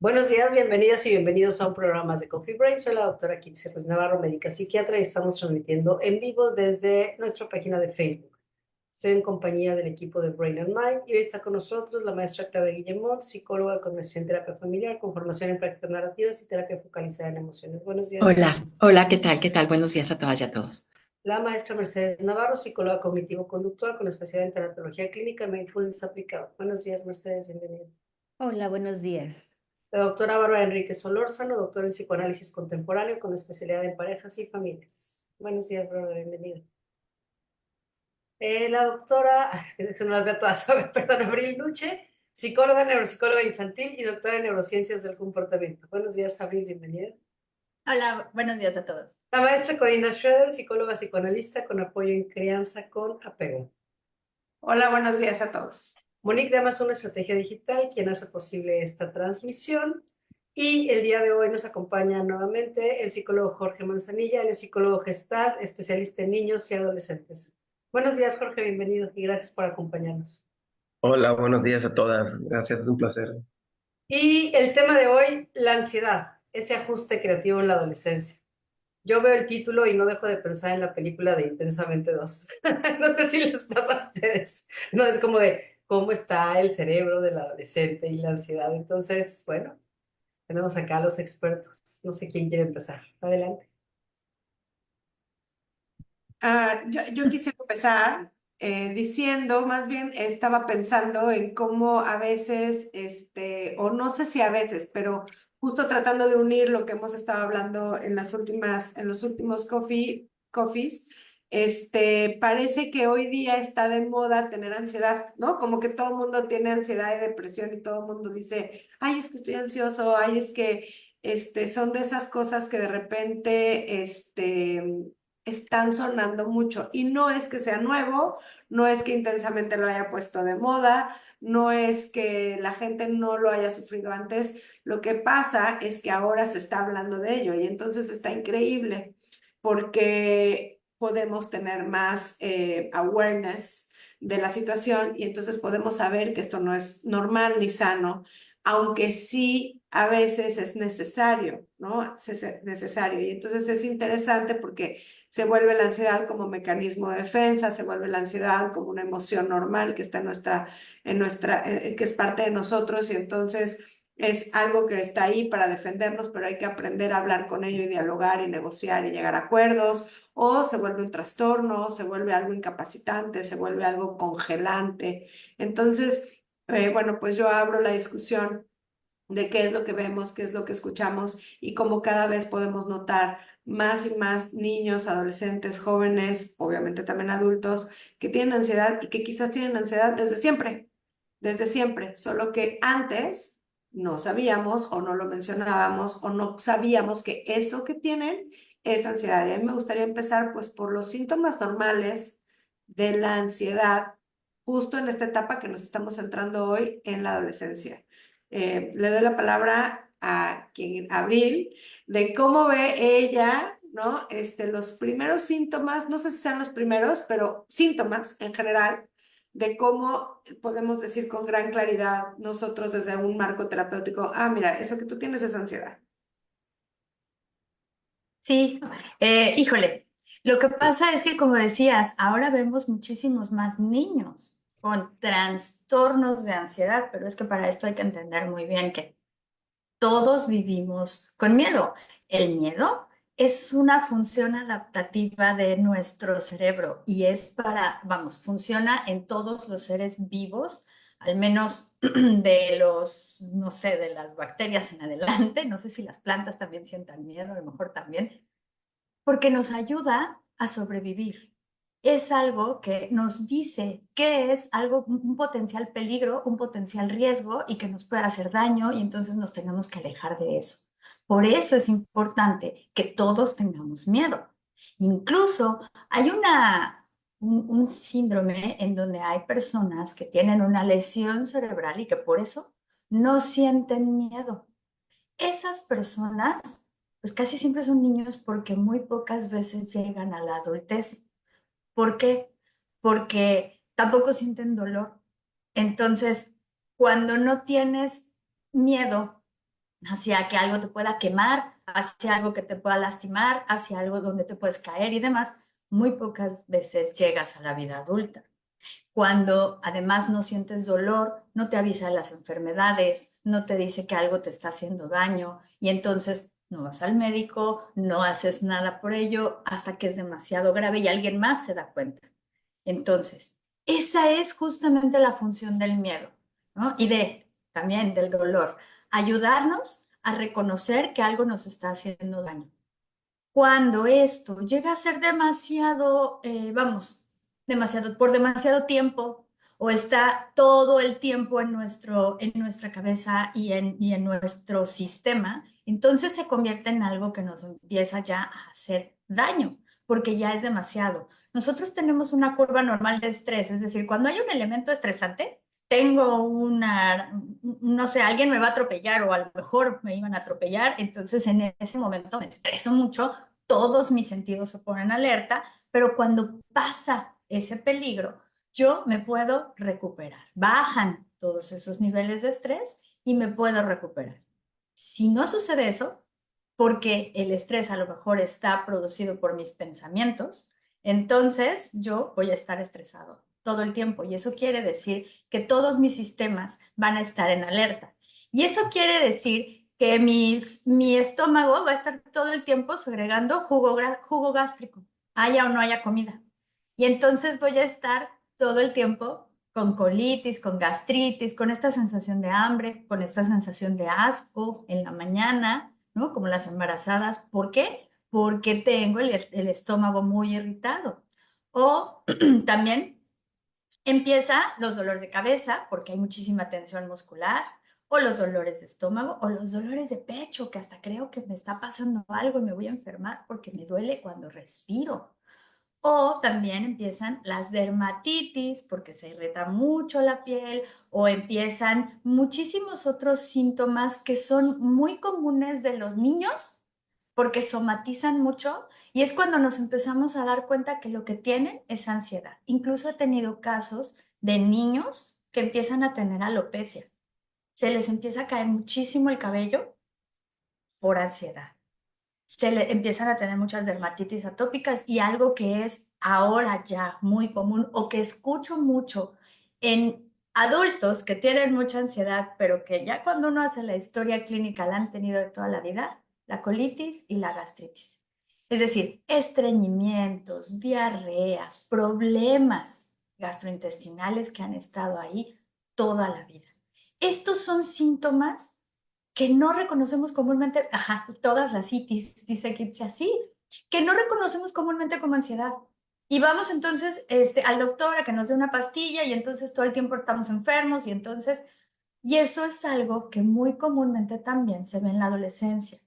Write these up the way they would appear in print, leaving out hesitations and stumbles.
Buenos días, bienvenidas y bienvenidos a un programa más de Coffee Break. Soy la doctora Kitty Ruiz Navarro, médica psiquiatra, y estamos transmitiendo en vivo desde nuestra página de Facebook. Estoy en compañía del equipo de Brain and Mind y hoy está con nosotros la maestra Clave Guillemot, psicóloga con maestría en terapia familiar, con formación en prácticas narrativas y terapia focalizada en emociones. Buenos días, Clave. Hola, hola, ¿qué tal? ¿Qué tal? Buenos días a todas y a todos. La maestra Mercedes Navarro, psicóloga cognitivo-conductual con especialidad en tanatología clínica y mindfulness aplicado. Buenos días, Mercedes, bienvenida. Hola, buenos días. La doctora Bárbara Enríquez Solórzano, doctora en psicoanálisis contemporáneo con especialidad en parejas y familias. Buenos días, Bárbara, bienvenida. La doctora, es que se no las veo todas, perdón, Abril Luche, psicóloga, neuropsicóloga infantil y doctora en neurociencias del comportamiento. Buenos días, Abril, bienvenida. Hola, buenos días a todos. La maestra Corina Schroeder, psicóloga psicoanalista con apoyo en crianza con apego. Hola, buenos días a todos. Monique de Amazon Estrategia Digital, quien hace posible esta transmisión. Y el día de hoy nos acompaña nuevamente el psicólogo Jorge Manzanilla, el psicólogo gestal, especialista en niños y adolescentes. Buenos días, Jorge, bienvenido y gracias por acompañarnos. Hola, buenos días a todas. Gracias, es un placer. Y el tema de hoy, la ansiedad, ese ajuste creativo en la adolescencia. Yo veo el título y no dejo de pensar en la película de Intensamente 2. No sé si les pasa a ustedes. No, es como de cómo está el cerebro del adolescente y la ansiedad. Entonces, bueno, tenemos acá a los expertos. No sé quién quiere empezar. Adelante. Yo quisiera empezar diciendo, más bien estaba pensando en cómo a veces, o no sé si a veces, pero justo tratando de unir lo que hemos estado hablando en los últimos coffees, parece que hoy día está de moda tener ansiedad, ¿no? Como que todo el mundo tiene ansiedad y depresión y todo el mundo dice, ay, es que estoy ansioso, ay, es que, son de esas cosas que de repente, están sonando mucho y no es que sea nuevo, no es que intensamente lo haya puesto de moda, no es que la gente no lo haya sufrido antes, lo que pasa es que ahora se está hablando de ello y entonces está increíble porque podemos tener más awareness de la situación y entonces podemos saber que esto no es normal ni sano, aunque sí a veces es necesario, ¿no? Es necesario y entonces es interesante porque se vuelve la ansiedad como mecanismo de defensa, se vuelve la ansiedad como una emoción normal que está que es parte de nosotros y entonces es algo que está ahí para defendernos, pero hay que aprender a hablar con ello y dialogar y negociar y llegar a acuerdos, o se vuelve un trastorno, se vuelve algo incapacitante, se vuelve algo congelante. Entonces, bueno, pues yo abro la discusión de qué es lo que vemos, qué es lo que escuchamos y cómo cada vez podemos notar más y más niños, adolescentes, jóvenes, obviamente también adultos, que tienen ansiedad y que quizás tienen ansiedad desde siempre, solo que antes no sabíamos o no lo mencionábamos o no sabíamos que eso que tienen es ansiedad. Y a mí me gustaría empezar pues por los síntomas normales de la ansiedad justo en esta etapa que nos estamos entrando hoy en la adolescencia. Le doy la palabra a quien, Abril, de cómo ve ella, ¿no? Los primeros síntomas, no sé si sean los primeros, pero síntomas en general, de cómo podemos decir con gran claridad nosotros desde un marco terapéutico, ah, mira, eso que tú tienes es ansiedad. Sí, híjole, lo que pasa es que como decías, ahora vemos muchísimos más niños con trastornos de ansiedad, pero es que para esto hay que entender muy bien que todos vivimos con miedo. El miedo es una función adaptativa de nuestro cerebro y es vamos, funciona en todos los seres vivos, al menos de los, no sé, de las bacterias en adelante. No sé si las plantas también sientan miedo, a lo mejor también, porque nos ayuda a sobrevivir. Es algo que nos dice que es algo, un potencial peligro, un potencial riesgo y que nos puede hacer daño y entonces nos tenemos que alejar de eso. Por eso es importante que todos tengamos miedo. Incluso hay un síndrome en donde hay personas que tienen una lesión cerebral y que por eso no sienten miedo. Esas personas, pues casi siempre son niños porque muy pocas veces llegan a la adultez. ¿Por qué? Porque tampoco sienten dolor. Entonces, cuando no tienes miedo hacia que algo te pueda quemar, hacia algo que te pueda lastimar, hacia algo donde te puedes caer y demás, muy pocas veces llegas a la vida adulta. Cuando además no sientes dolor, no te avisa de las enfermedades, no te dice que algo te está haciendo daño y entonces no vas al médico, no haces nada por ello hasta que es demasiado grave y alguien más se da cuenta. Entonces, esa es justamente la función del miedo, ¿no? Y también del dolor, ayudarnos a reconocer que algo nos está haciendo daño. Cuando esto llega a ser demasiado, por demasiado tiempo, o está todo el tiempo en nuestra cabeza y en nuestro sistema, entonces se convierte en algo que nos empieza ya a hacer daño, porque ya es demasiado. Nosotros tenemos una curva normal de estrés, es decir, cuando hay un elemento estresante, no sé, alguien me va a atropellar o a lo mejor me iban a atropellar, entonces en ese momento me estreso mucho, todos mis sentidos se ponen alerta, pero cuando pasa ese peligro, yo me puedo recuperar. Bajan todos esos niveles de estrés y me puedo recuperar. Si no sucede eso, porque el estrés a lo mejor está producido por mis pensamientos, entonces yo voy a estar estresado todo el tiempo y eso quiere decir que todos mis sistemas van a estar en alerta. Y eso quiere decir que mi estómago va a estar todo el tiempo segregando jugo gástrico, haya o no haya comida. Y entonces voy a estar todo el tiempo con colitis, con gastritis, con esta sensación de hambre, con esta sensación de asco en la mañana, ¿no? Como las embarazadas. ¿Por qué? Porque tengo el estómago muy irritado. O también empieza los dolores de cabeza, porque hay muchísima tensión muscular, o los dolores de estómago, o los dolores de pecho, que hasta creo que me está pasando algo y me voy a enfermar porque me duele cuando respiro. O también empiezan las dermatitis porque se irrita mucho la piel o empiezan muchísimos otros síntomas que son muy comunes de los niños porque somatizan mucho y es cuando nos empezamos a dar cuenta que lo que tienen es ansiedad. Incluso he tenido casos de niños que empiezan a tener alopecia. Se les empieza a caer muchísimo el cabello por ansiedad. Se le empiezan a tener muchas dermatitis atópicas y algo que es ahora ya muy común o que escucho mucho en adultos que tienen mucha ansiedad, pero que ya cuando uno hace la historia clínica la han tenido de toda la vida, la colitis y la gastritis. Es decir, estreñimientos, diarreas, problemas gastrointestinales que han estado ahí toda la vida. Estos son síntomas que no reconocemos comúnmente, todas las itis, dice Kitsi así, que no reconocemos comúnmente como ansiedad. Y vamos entonces al doctor a que nos dé una pastilla y entonces todo el tiempo estamos enfermos y eso es algo que muy comúnmente también se ve en la adolescencia.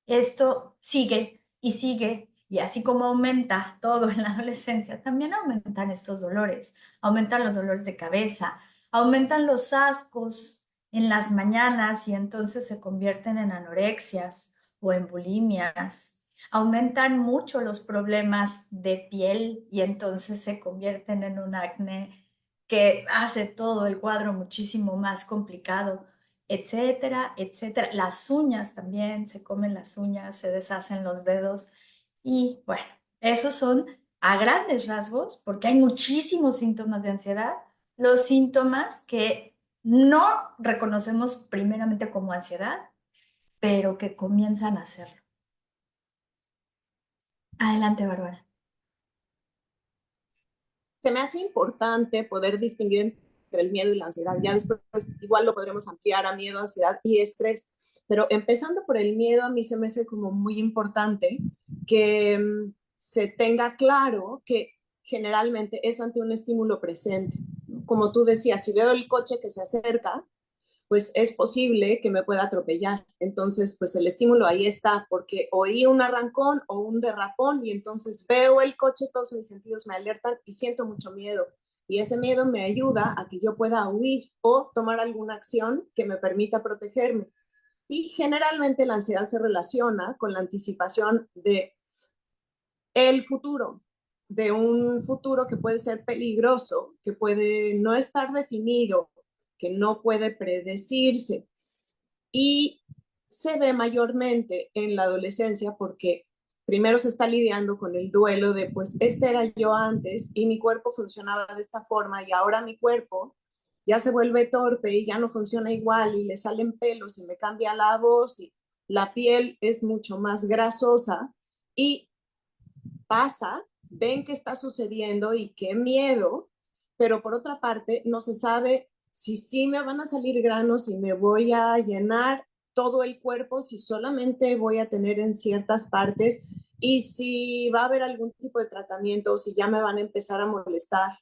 Esto sigue y sigue y así como aumenta todo en la adolescencia, también aumentan estos dolores, aumentan los dolores de cabeza, aumentan los ascos en las mañanas y entonces se convierten en anorexias o en bulimias. Aumentan mucho los problemas de piel y entonces se convierten en un acné que hace todo el cuadro muchísimo más complicado, etcétera, etcétera. Las uñas también, se comen las uñas, se deshacen los dedos y bueno, esos son a grandes rasgos, porque hay muchísimos síntomas de ansiedad, los síntomas que no reconocemos primeramente como ansiedad, pero que comienzan a hacerlo. Adelante, Bárbara. Se me hace importante poder distinguir entre el miedo y la ansiedad. Ya después igual lo podremos ampliar a miedo, ansiedad y estrés. Pero empezando por el miedo, a mí se me hace como muy importante que se tenga claro que generalmente es ante un estímulo presente. Como tú decías, si veo el coche que se acerca, pues es posible que me pueda atropellar. Entonces, pues el estímulo ahí está, porque oí un arrancón o un derrapón y entonces veo el coche, todos mis sentidos me alertan y siento mucho miedo. Y ese miedo me ayuda a que yo pueda huir o tomar alguna acción que me permita protegerme. Y generalmente la ansiedad se relaciona con la anticipación de el futuro, de un futuro que puede ser peligroso, que puede no estar definido, que no puede predecirse. Y se ve mayormente en la adolescencia porque primero se está lidiando con el duelo de, pues, este era yo antes y mi cuerpo funcionaba de esta forma y ahora mi cuerpo ya se vuelve torpe y ya no funciona igual y le salen pelos y me cambia la voz y la piel es mucho más grasosa y pasa, ven qué está sucediendo y qué miedo, pero por otra parte no se sabe si sí me van a salir granos, si me voy a llenar todo el cuerpo, si solamente voy a tener en ciertas partes y si va a haber algún tipo de tratamiento, o si ya me van a empezar a molestar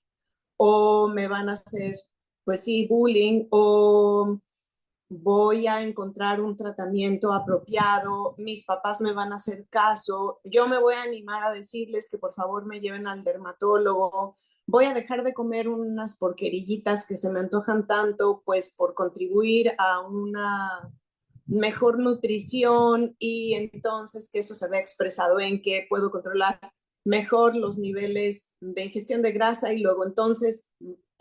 o me van a hacer, pues sí, bullying o voy a encontrar un tratamiento apropiado, mis papás me van a hacer caso, yo me voy a animar a decirles que por favor me lleven al dermatólogo, voy a dejar de comer unas porquerillitas que se me antojan tanto, pues por contribuir a una mejor nutrición y entonces que eso se vea expresado en que puedo controlar mejor los niveles de ingestión de grasa y luego entonces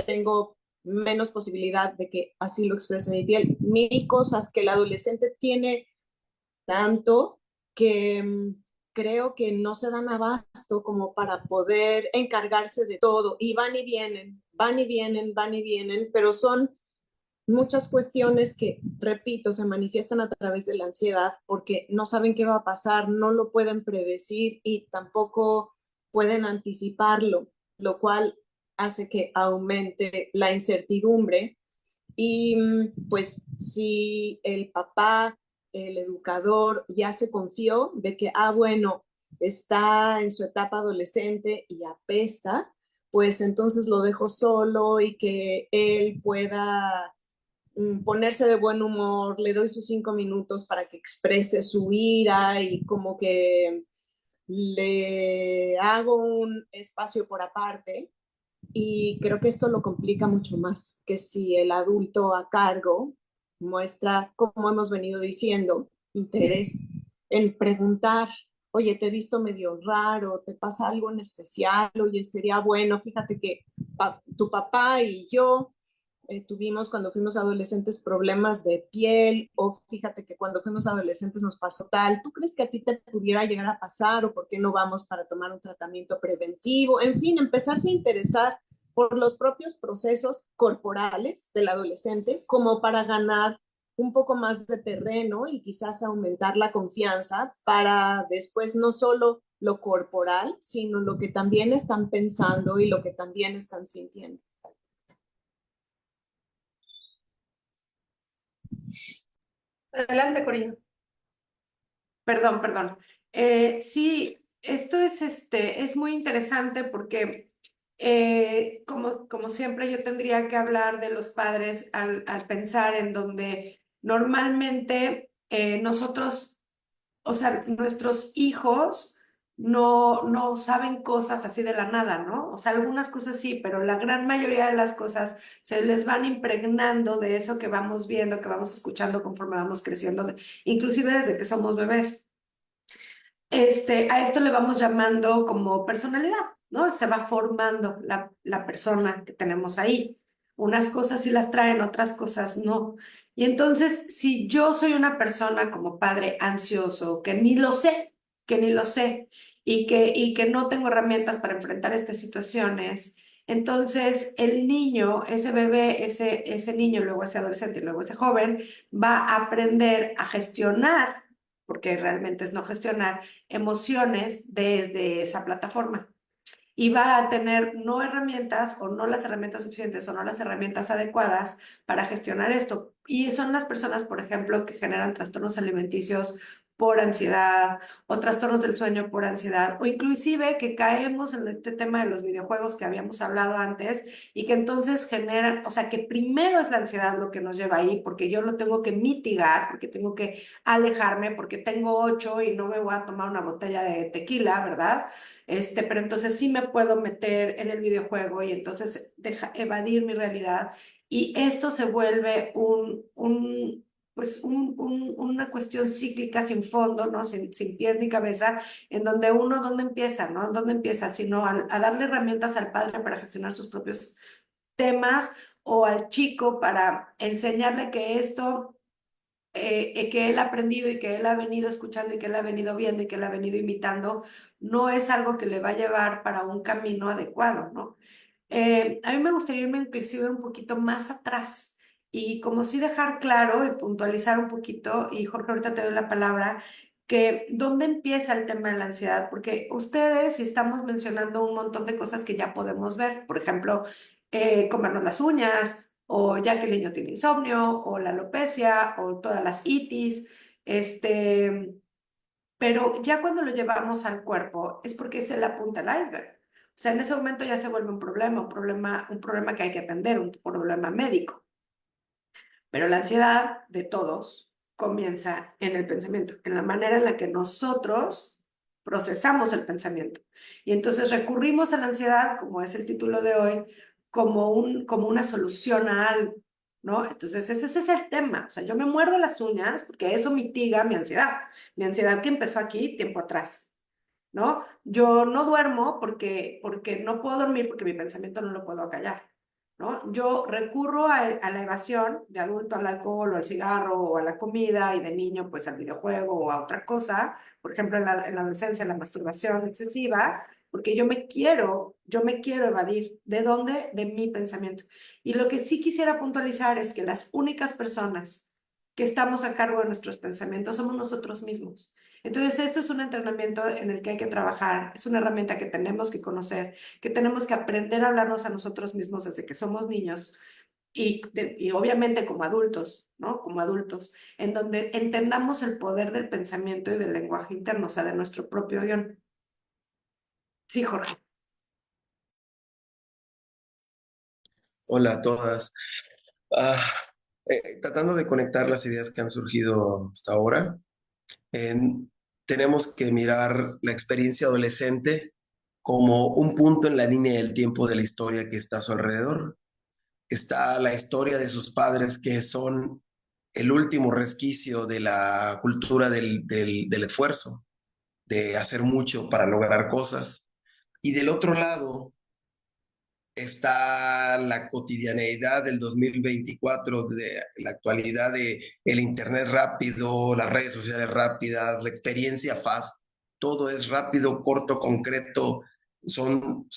tengo menos posibilidad de que así lo exprese mi piel. Mil cosas que el adolescente tiene tanto que creo que no se dan abasto como para poder encargarse de todo y van y vienen, van y vienen, van y vienen, pero son muchas cuestiones que, repito, se manifiestan a través de la ansiedad porque no saben qué va a pasar, no lo pueden predecir y tampoco pueden anticiparlo, lo cual hace que aumente la incertidumbre. Y pues si el papá, el educador ya se confió de que, bueno, está en su etapa adolescente y apesta, pues entonces lo dejo solo y que él pueda ponerse de buen humor, le doy sus 5 minutos para que exprese su ira y como que le hago un espacio por aparte y creo que esto lo complica mucho más que si el adulto a cargo muestra, como hemos venido diciendo, interés en preguntar, oye, te he visto medio raro, te pasa algo en especial, oye, sería bueno, fíjate que tu papá y yo tuvimos cuando fuimos adolescentes problemas de piel o fíjate que cuando fuimos adolescentes nos pasó tal, ¿tú crees que a ti te pudiera llegar a pasar o por qué no vamos para tomar un tratamiento preventivo? En fin, empezarse a interesar por los propios procesos corporales del adolescente como para ganar un poco más de terreno y quizás aumentar la confianza para después no solo lo corporal, sino lo que también están pensando y lo que también están sintiendo. Adelante, Corina. Perdón. Sí, esto es muy interesante porque como siempre yo tendría que hablar de los padres al pensar en donde normalmente nosotros, o sea, nuestros hijos no saben cosas así de la nada, ¿no? O sea, algunas cosas sí, pero la gran mayoría de las cosas se les van impregnando de eso que vamos viendo, que vamos escuchando conforme vamos creciendo, inclusive desde que somos bebés. A esto le vamos llamando como personalidad, ¿no? Se va formando la persona que tenemos ahí. Unas cosas sí las traen, otras cosas no. Y entonces, si yo soy una persona como padre ansioso, que ni lo sé, y que no tengo herramientas para enfrentar estas situaciones, entonces el niño, ese bebé, ese niño, luego ese adolescente y luego ese joven, va a aprender a gestionar, porque realmente es no gestionar emociones desde esa plataforma y va a tener no herramientas o no las herramientas suficientes o no las herramientas adecuadas para gestionar esto. Y son las personas, por ejemplo, que generan trastornos alimenticios por ansiedad o trastornos del sueño por ansiedad o inclusive que caemos en este tema de los videojuegos que habíamos hablado antes y que entonces generan, o sea, que primero es la ansiedad lo que nos lleva ahí porque yo lo tengo que mitigar, porque tengo que alejarme, porque tengo 8 y no me voy a tomar una botella de tequila, ¿verdad? Pero entonces sí me puedo meter en el videojuego y entonces evadir mi realidad. Y esto se vuelve una cuestión cíclica sin fondo, ¿no? Sin pies ni cabeza, en donde uno, ¿dónde empieza, no? ¿Dónde empieza? Sino a darle herramientas al padre para gestionar sus propios temas o al chico para enseñarle que esto que él ha aprendido y que él ha venido escuchando y que él ha venido viendo y que él ha venido imitando, no es algo que le va a llevar para un camino adecuado, ¿no? A mí me gustaría irme inclusive un poquito más atrás y como sí dejar claro y puntualizar un poquito, y Jorge, ahorita te doy la palabra, que dónde empieza el tema de la ansiedad, porque ustedes estamos mencionando un montón de cosas que ya podemos ver, por ejemplo, comernos las uñas, o ya que el niño tiene insomnio, o la alopecia, o todas las itis, este, pero ya cuando lo llevamos al cuerpo es porque es la punta del iceberg. O sea, en ese momento ya se vuelve un problema que hay que atender, un problema médico. Pero la ansiedad de todos comienza en el pensamiento, en la manera en la que nosotros procesamos el pensamiento. Y entonces recurrimos a la ansiedad, como es el título de hoy, como una solución a algo, ¿no? Entonces ese es el tema. O sea, yo me muerdo las uñas porque eso mitiga mi ansiedad que empezó aquí tiempo atrás, ¿no? Yo no duermo porque no puedo dormir porque mi pensamiento no lo puedo acallar, ¿no? Yo recurro a la evasión, de adulto al alcohol o al cigarro o a la comida y de niño pues al videojuego o a otra cosa, por ejemplo en la adolescencia la masturbación excesiva, porque yo me quiero evadir. ¿De dónde? De mi pensamiento. Y lo que sí quisiera puntualizar es que las únicas personas que estamos a cargo de nuestros pensamientos somos nosotros mismos. Entonces, esto es un entrenamiento en el que hay que trabajar, es una herramienta que tenemos que conocer, que tenemos que aprender a hablarnos a nosotros mismos desde que somos niños y obviamente como adultos, ¿no? Como adultos, en donde entendamos el poder del pensamiento y del lenguaje interno, o sea, de nuestro propio guión. Sí, Jorge. Hola a todas. Ah, Tratando de conectar las ideas que han surgido hasta ahora, tenemos que mirar la experiencia adolescente como un punto en la línea del tiempo de la historia que está a su alrededor. Está la historia de sus padres, que son el último resquicio de la cultura del esfuerzo, de hacer mucho para lograr cosas. Y del otro lado está la cotidianeidad del 2024, de la actualidad de el internet rápido, las redes sociales rápidas, la experiencia fast. Todo es rápido, corto, concreto. Son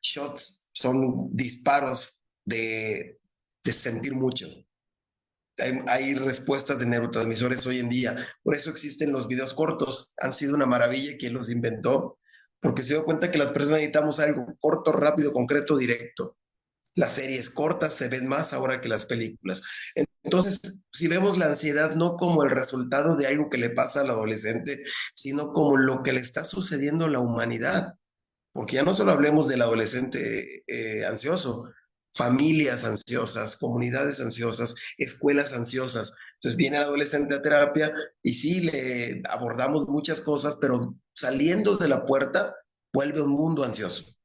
shots, son disparos de sentir mucho. Hay respuestas de neurotransmisores hoy en día. Por eso existen los videos cortos. Han sido una maravilla quien los inventó, porque se dio cuenta que las personas necesitamos algo corto, rápido, concreto, directo. Las series cortas se ven más ahora que las películas. Entonces, si vemos la ansiedad no como el resultado de algo que le pasa al adolescente, sino como lo que le está sucediendo a la humanidad, porque ya no solo hablemos del adolescente ansioso, familias ansiosas, comunidades ansiosas, escuelas ansiosas. Entonces viene el adolescente a terapia y sí, le abordamos muchas cosas, pero saliendo de la puerta vuelve un mundo ansioso.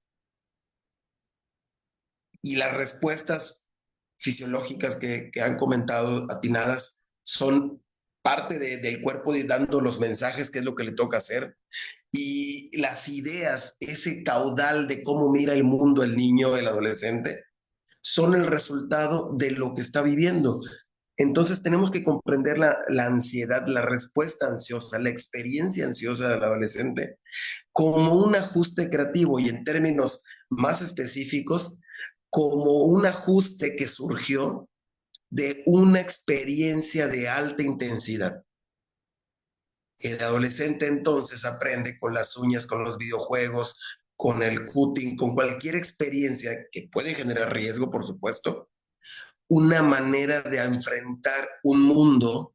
Y las respuestas fisiológicas que han comentado atinadas son parte del cuerpo dando los mensajes, que es lo que le toca hacer, y las ideas, ese caudal de cómo mira el mundo el niño, el adolescente, son el resultado de lo que está viviendo. Entonces tenemos que comprender la ansiedad, la respuesta ansiosa, la experiencia ansiosa del adolescente como un ajuste creativo y en términos más específicos, como un ajuste que surgió de una experiencia de alta intensidad. El adolescente entonces aprende con las uñas, con los videojuegos, con el cutting, con cualquier experiencia que puede generar riesgo, por supuesto, una manera de enfrentar un mundo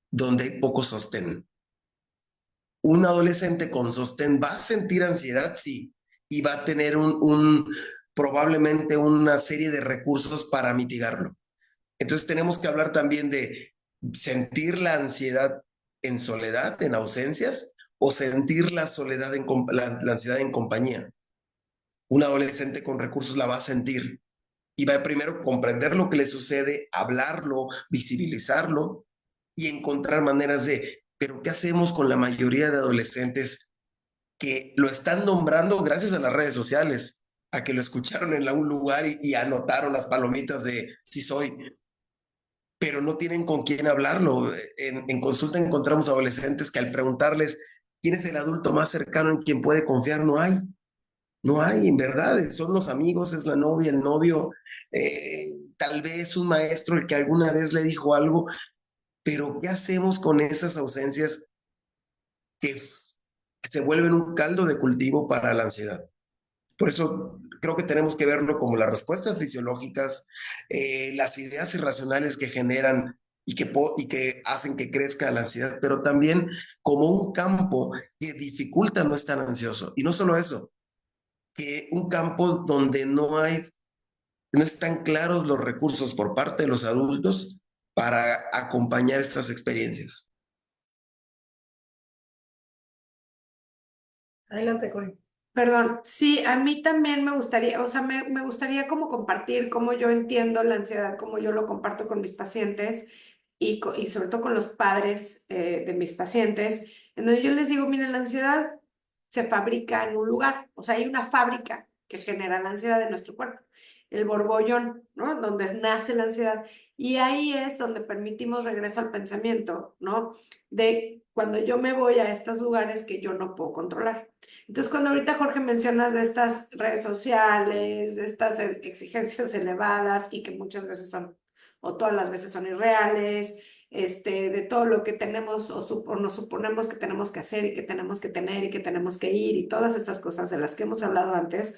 donde hay poco sostén. Un adolescente con sostén va a sentir ansiedad, sí, y va a tener probablemente una serie de recursos para mitigarlo. Entonces tenemos que hablar también de sentir la ansiedad en soledad, en ausencias, o sentir la soledad, la ansiedad en compañía. Un adolescente con recursos la va a sentir y va a primero comprender lo que le sucede, hablarlo, visibilizarlo y encontrar maneras pero ¿qué hacemos con la mayoría de adolescentes que lo están nombrando gracias a las redes sociales? A que lo escucharon en un lugar y anotaron las palomitas de sí soy. pero no tienen con quién hablarlo. En consulta encontramos adolescentes que al preguntarles quién es el adulto más cercano en quien puede confiar, no hay, en verdad, son los amigos, es la novia, el novio, tal vez un maestro el que alguna vez le dijo algo, pero ¿qué hacemos con esas ausencias que se vuelven un caldo de cultivo para la ansiedad? Por eso creo que tenemos que verlo como las respuestas fisiológicas, las ideas irracionales que generan y que hacen que crezca la ansiedad, pero también como un campo que dificulta no estar ansioso. Y no solo eso, que un campo donde no están claros los recursos por parte de los adultos para acompañar estas experiencias. Adelante, Corey. Perdón, sí, a mí también me gustaría, o sea, me gustaría como compartir cómo yo entiendo la ansiedad, cómo yo lo comparto con mis pacientes y sobre todo con los padres de mis pacientes, en donde yo les digo, miren, la ansiedad se fabrica en un lugar, o sea, hay una fábrica que genera la ansiedad de nuestro cuerpo, el borbollón, ¿no? Donde nace la ansiedad. Y ahí es donde permitimos regreso al pensamiento, ¿no? De cuando yo me voy a estos lugares que yo no puedo controlar. Entonces, cuando ahorita Jorge mencionas de estas redes sociales, de estas exigencias elevadas y que muchas veces son, o todas las veces son irreales, de todo lo que tenemos o nos suponemos que tenemos que hacer y que tenemos que tener y que tenemos que ir y todas estas cosas de las que hemos hablado antes,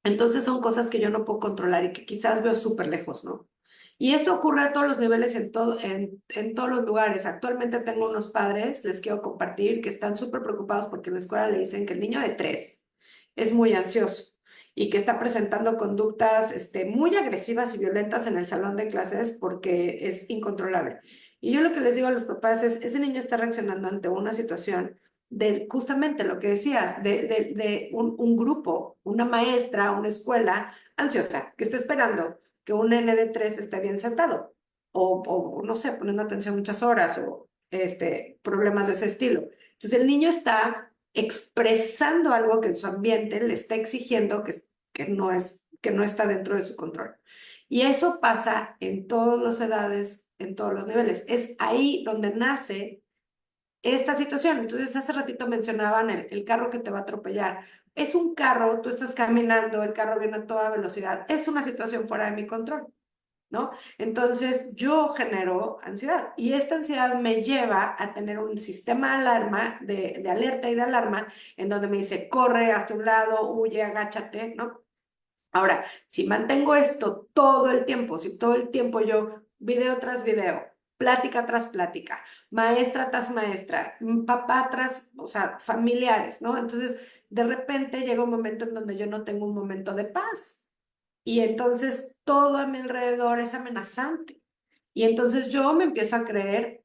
entonces son cosas que yo no puedo controlar y que quizás veo súper lejos, ¿no? Y esto ocurre a todos los niveles, en todos los lugares. Actualmente tengo unos padres, les quiero compartir, que están súper preocupados porque en la escuela le dicen que el niño de 3 es muy ansioso y que está presentando conductas muy agresivas y violentas en el salón de clases porque es incontrolable. Y yo lo que les digo a los papás es, ese niño está reaccionando ante una situación de justamente lo que decías, de un grupo, una maestra, una escuela ansiosa, que está esperando que un nene de 3 esté bien sentado, o no sé, poniendo atención muchas horas, o problemas de ese estilo. Entonces el niño está expresando algo que en su ambiente le está exigiendo que no está dentro de su control. Y eso pasa en todas las edades, en todos los niveles. Es ahí donde nace esta situación. Entonces, hace ratito mencionaban el carro que te va a atropellar. Es un carro, tú estás caminando, el carro viene a toda velocidad. Es una situación fuera de mi control, ¿no? Entonces, yo genero ansiedad y esta ansiedad me lleva a tener un sistema de alarma, de alerta y de alarma, en donde me dice, corre hacia un lado, huye, agáchate, ¿no? Ahora, si mantengo esto todo el tiempo, si todo el tiempo yo video tras video, plática tras plática, maestra tras maestra, papá tras, o sea, familiares, ¿no? Entonces, de repente llega un momento en donde yo no tengo un momento de paz y entonces todo a mi alrededor es amenazante. Y entonces yo me empiezo a creer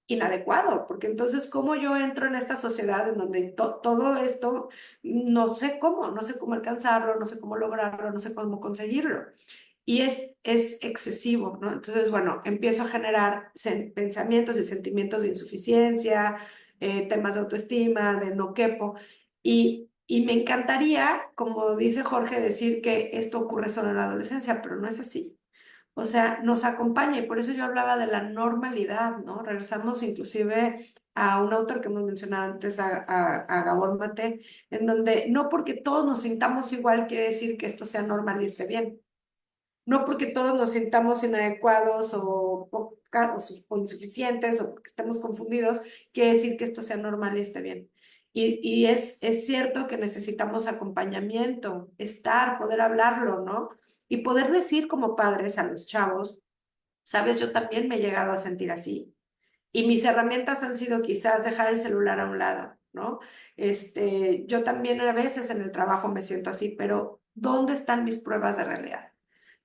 inadecuado, porque entonces cómo yo entro en esta sociedad en donde todo esto no sé cómo alcanzarlo, no sé cómo lograrlo, no sé cómo conseguirlo. Y es excesivo, ¿no? Entonces, bueno, empiezo a generar pensamientos y sentimientos de insuficiencia, temas de autoestima, de no quepo. Y me encantaría, como dice Jorge, decir que esto ocurre solo en la adolescencia, pero no es así. O sea, nos acompaña y por eso yo hablaba de la normalidad, ¿no? Regresamos inclusive a un autor que hemos mencionado antes, a Gabor Maté, en donde no porque todos nos sintamos igual quiere decir que esto sea normal y esté bien. No porque todos nos sintamos inadecuados o insuficientes o porque estemos confundidos, quiere decir que esto sea normal y esté bien. Y es cierto que necesitamos acompañamiento, estar, poder hablarlo, ¿no? Y poder decir como padres a los chavos, sabes, yo también me he llegado a sentir así. Y mis herramientas han sido quizás dejar el celular a un lado, ¿no? Yo también a veces en el trabajo me siento así, pero ¿dónde están mis pruebas de realidad?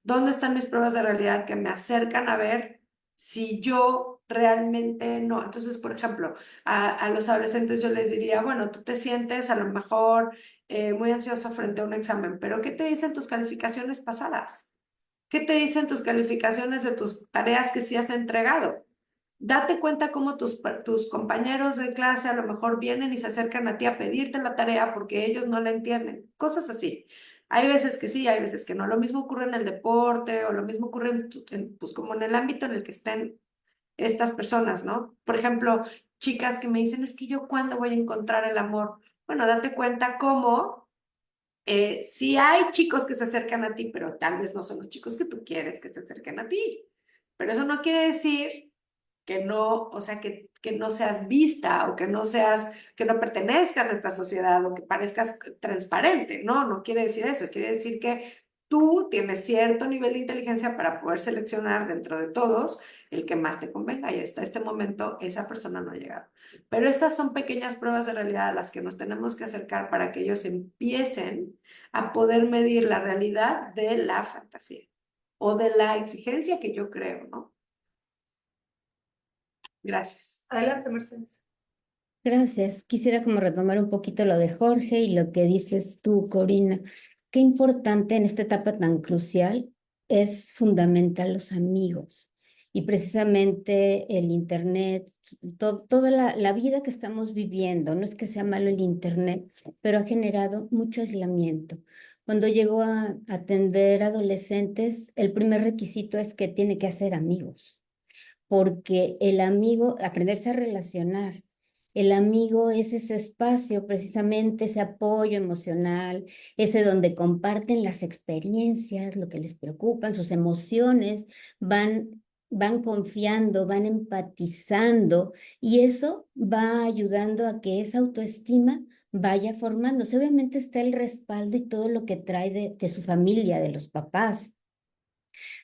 ¿Dónde están mis pruebas de realidad que me acercan a ver si yo realmente no? Entonces, por ejemplo, a los adolescentes yo les diría, bueno, tú te sientes a lo mejor muy ansioso frente a un examen, pero ¿qué te dicen tus calificaciones pasadas? ¿Qué te dicen tus calificaciones de tus tareas que sí has entregado? Date cuenta cómo tus compañeros de clase a lo mejor vienen y se acercan a ti a pedirte la tarea porque ellos no la entienden. Cosas así. Hay veces que sí, hay veces que no. Lo mismo ocurre en el deporte o lo mismo ocurre pues como en el ámbito en el que estén estas personas, ¿no? Por ejemplo, chicas que me dicen, es que yo cuándo voy a encontrar el amor. Bueno, date cuenta cómo sí hay chicos que se acercan a ti, pero tal vez no son los chicos que tú quieres que se acerquen a ti. Pero eso no quiere decir que no, o sea, que no seas vista o que no seas, que no pertenezcas a esta sociedad o que parezcas transparente. No, no quiere decir eso. Quiere decir que tú tienes cierto nivel de inteligencia para poder seleccionar dentro de todos el que más te convenga y hasta este momento esa persona no ha llegado. Pero estas son pequeñas pruebas de realidad a las que nos tenemos que acercar para que ellos empiecen a poder medir la realidad de la fantasía o de la exigencia que yo creo, ¿no? Gracias. Adelante, Mercedes. Gracias. Quisiera como retomar un poquito lo de Jorge y lo que dices tú, Corina. Qué importante en esta etapa tan crucial es fundamental los amigos. Y precisamente el Internet, toda la vida que estamos viviendo, no es que sea malo el Internet, pero ha generado mucho aislamiento. Cuando llego a atender adolescentes, el primer requisito es que tiene que hacer amigos, porque el amigo, aprenderse a relacionar. El amigo es ese espacio, precisamente ese apoyo emocional, ese donde comparten las experiencias, lo que les preocupan, sus emociones, van confiando, van empatizando y eso va ayudando a que esa autoestima vaya formándose. Obviamente está el respaldo y todo lo que trae de su familia, de los papás.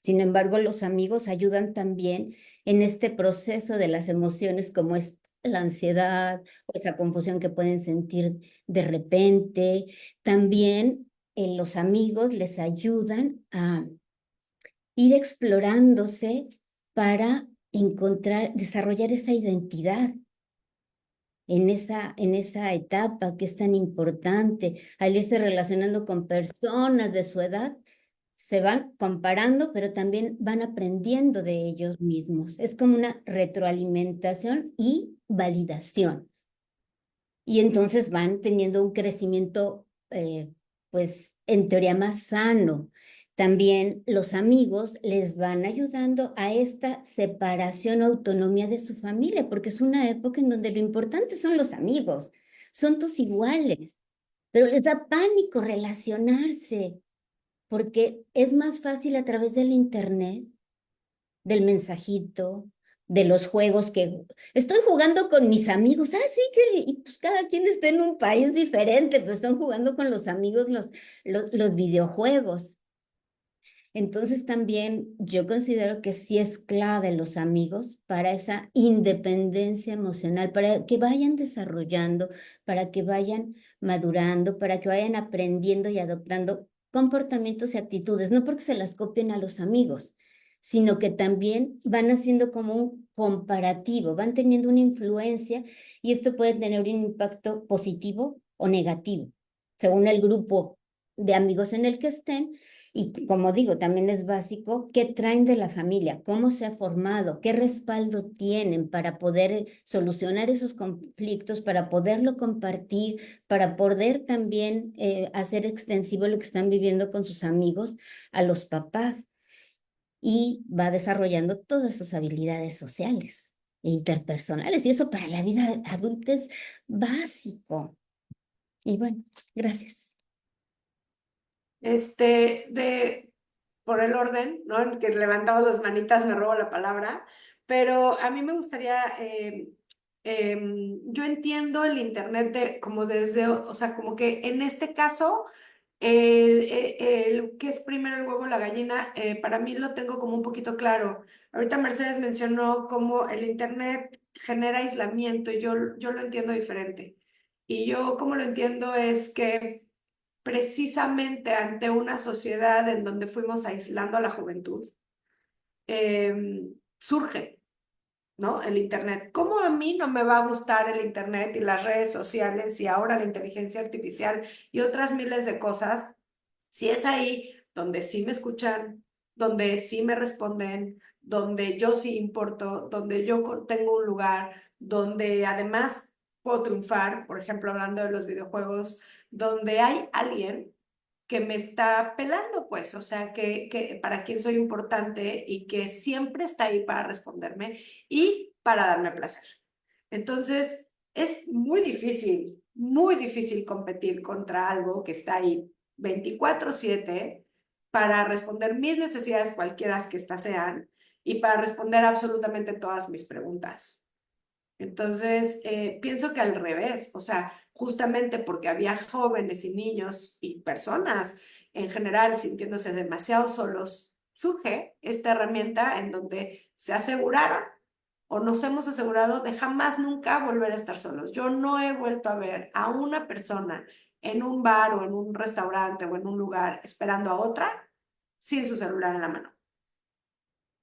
Sin embargo, los amigos ayudan también en este proceso de las emociones, como es la ansiedad o esa confusión que pueden sentir de repente. También los amigos les ayudan a ir explorándose para encontrar, desarrollar esa identidad en esa etapa que es tan importante, al irse relacionando con personas de su edad se van comparando, pero también van aprendiendo de ellos mismos. Es como una retroalimentación y validación. Y entonces van teniendo un crecimiento, pues en teoría más sano. También los amigos les van ayudando a esta separación o autonomía de su familia, porque es una época en donde lo importante son los amigos, son tus iguales, pero les da pánico relacionarse porque es más fácil a través del internet, del mensajito, de los juegos que estoy jugando con mis amigos. Ah, sí, que y pues cada quien está en un país diferente, pero están jugando con los amigos los videojuegos. Entonces también yo considero que sí es clave los amigos para esa independencia emocional, para que vayan desarrollando, para que vayan madurando, para que vayan aprendiendo y adoptando comportamientos y actitudes, no porque se las copien a los amigos, sino que también van haciendo como un comparativo, van teniendo una influencia y esto puede tener un impacto positivo o negativo, según el grupo de amigos en el que estén. Y como digo, también es básico qué traen de la familia, cómo se ha formado, qué respaldo tienen para poder solucionar esos conflictos, para poderlo compartir, para poder también hacer extensivo lo que están viviendo con sus amigos a los papás. Y va desarrollando todas sus habilidades sociales e interpersonales. Y eso para la vida adulta es básico. Y bueno, gracias. Por el orden, ¿no? Que levantamos las manitas, me robo la palabra, pero a mí me gustaría, yo entiendo el internet como desde, o sea, como que en este caso, ¿qué es primero el huevo o la gallina? Para mí lo tengo como un poquito claro. Ahorita Mercedes mencionó cómo el internet genera aislamiento y yo lo entiendo diferente. Y yo como lo entiendo es que precisamente ante una sociedad en donde fuimos aislando a la juventud, surge, ¿no? El Internet. ¿Cómo a mí no me va a gustar el Internet y las redes sociales y ahora la inteligencia artificial y otras miles de cosas si es ahí donde sí me escuchan, donde sí me responden, donde yo sí importo, donde yo tengo un lugar, donde además puedo triunfar, por ejemplo, hablando de los videojuegos, donde hay alguien que me está pelando, pues, o sea, que para quien soy importante y que siempre está ahí para responderme y para darme placer. Entonces, es muy difícil competir contra algo que está ahí 24/7 para responder mis necesidades, cualquiera que éstas sean, y para responder absolutamente todas mis preguntas. Entonces, pienso que al revés, o sea, justamente porque había jóvenes y niños y personas en general sintiéndose demasiado solos, surge esta herramienta en donde se aseguraron o nos hemos asegurado de jamás nunca volver a estar solos. Yo no he vuelto a ver a una persona en un bar o en un restaurante o en un lugar esperando a otra sin su celular en la mano.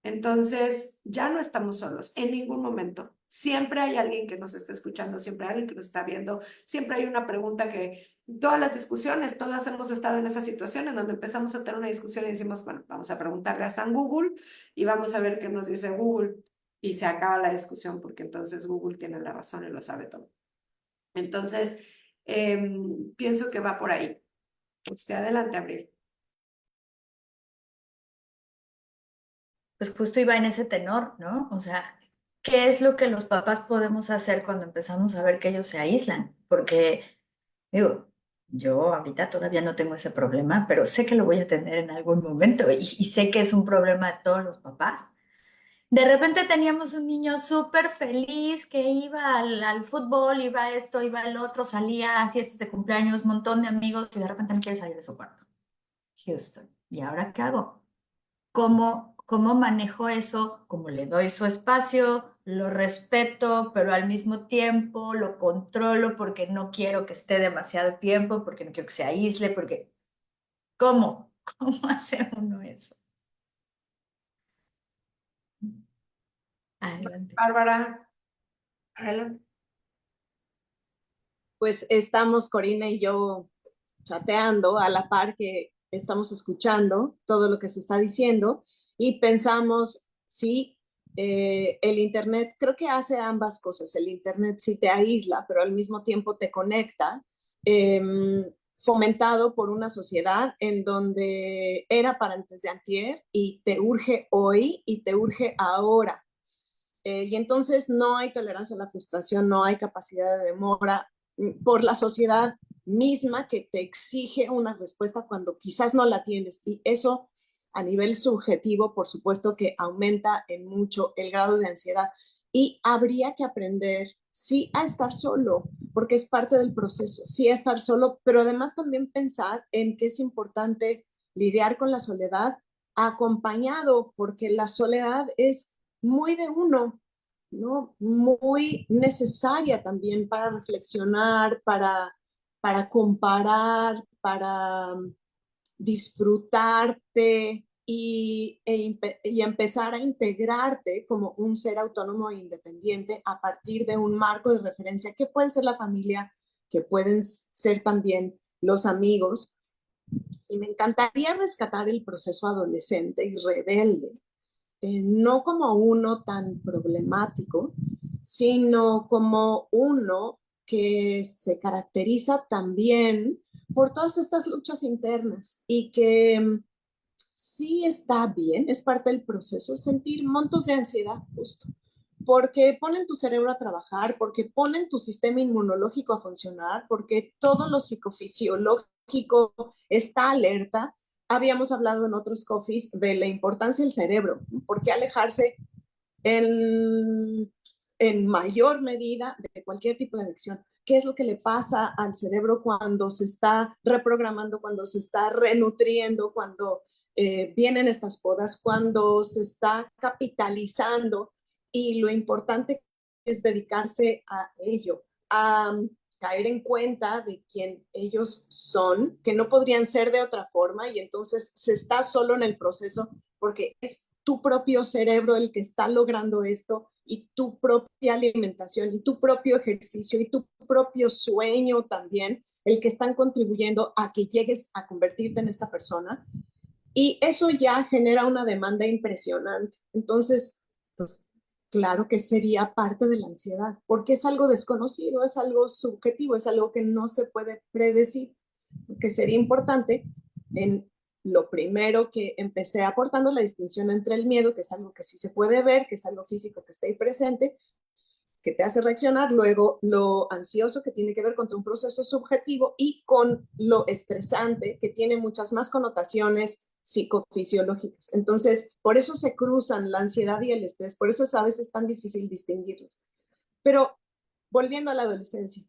Entonces, ya no estamos solos en ningún momento. Siempre hay alguien que nos está escuchando, siempre hay alguien que nos está viendo, siempre hay una pregunta que todas las discusiones, todas hemos estado en esa situación en donde empezamos a tener una discusión y decimos, bueno, vamos a preguntarle a San Google y vamos a ver qué nos dice Google. Y se acaba la discusión porque entonces Google tiene la razón y lo sabe todo. Entonces, pienso que va por ahí. Adelante, Abril. Pues justo iba en ese tenor, ¿no? O sea, ¿qué es lo que los papás podemos hacer cuando empezamos a ver que ellos se aíslan? Porque, digo, yo ahorita todavía no tengo ese problema, pero sé que lo voy a tener en algún momento y sé que es un problema de todos los papás. De repente teníamos un niño súper feliz que iba al fútbol, iba a esto, iba al otro, salía a fiestas de cumpleaños, un montón de amigos y de repente no quiere salir de su cuarto. Houston, ¿y ahora qué hago? ¿Cómo manejo eso? ¿Cómo le doy su espacio? Lo respeto, pero al mismo tiempo lo controlo porque no quiero que esté demasiado tiempo, porque no quiero que se aísle, porque... ¿Cómo? ¿Cómo hace uno eso? Adelante. Bárbara, adelante. Pues estamos, Corina y yo, chateando a la par que estamos escuchando todo lo que se está diciendo y pensamos, sí, el Internet creo que hace ambas cosas. El Internet sí te aísla, pero al mismo tiempo te conecta, fomentado por una sociedad en donde era para antes de antier y te urge hoy y te urge ahora. Y entonces no hay tolerancia a la frustración, no hay capacidad de demora por la sociedad misma que te exige una respuesta cuando quizás no la tienes. Y eso a nivel subjetivo, por supuesto que aumenta en mucho el grado de ansiedad. Y habría que aprender, sí, a estar solo, porque es parte del proceso, sí, a estar solo, pero además también pensar en que es importante lidiar con la soledad acompañado, porque la soledad es muy de uno, ¿no? Muy necesaria también para reflexionar, para comparar, para disfrutarte y empezar a integrarte como un ser autónomo e independiente a partir de un marco de referencia que puede ser la familia, que pueden ser también los amigos. Y me encantaría rescatar el proceso adolescente y rebelde, no como uno tan problemático, sino como uno que se caracteriza también por todas estas luchas internas y que sí está bien, es parte del proceso, sentir montos de ansiedad justo, porque ponen tu cerebro a trabajar, porque ponen tu sistema inmunológico a funcionar, porque todo lo psicofisiológico está alerta. Habíamos hablado en otros coffees de la importancia del cerebro, por qué alejarse en mayor medida de cualquier tipo de adicción. ¿Qué es lo que le pasa al cerebro cuando se está reprogramando, cuando se está renutriendo, cuando vienen estas podas, cuando se está capitalizando? Y lo importante es dedicarse a ello, a caer en cuenta de quién ellos son, que no podrían ser de otra forma, y entonces se está solo en el proceso porque es tu propio cerebro el que está logrando esto, y tu propia alimentación y tu propio ejercicio y tu propio sueño también, el que están contribuyendo a que llegues a convertirte en esta persona. Y eso ya genera una demanda impresionante. Entonces, pues claro que sería parte de la ansiedad, porque es algo desconocido, es algo subjetivo, es algo que no se puede predecir, que sería importante en lo primero que empecé aportando la distinción entre el miedo, que es algo que sí se puede ver, que es algo físico que está ahí presente, que te hace reaccionar, luego lo ansioso que tiene que ver con un proceso subjetivo y con lo estresante que tiene muchas más connotaciones psicofisiológicas. Entonces, por eso se cruzan la ansiedad y el estrés, por eso es a veces tan difícil distinguirlos. Pero volviendo a la adolescencia,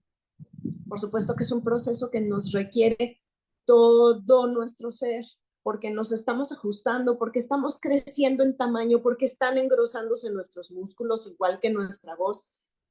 por supuesto que es un proceso que nos requiere todo nuestro ser, porque nos estamos ajustando, porque estamos creciendo en tamaño, porque están engrosándose nuestros músculos, igual que nuestra voz,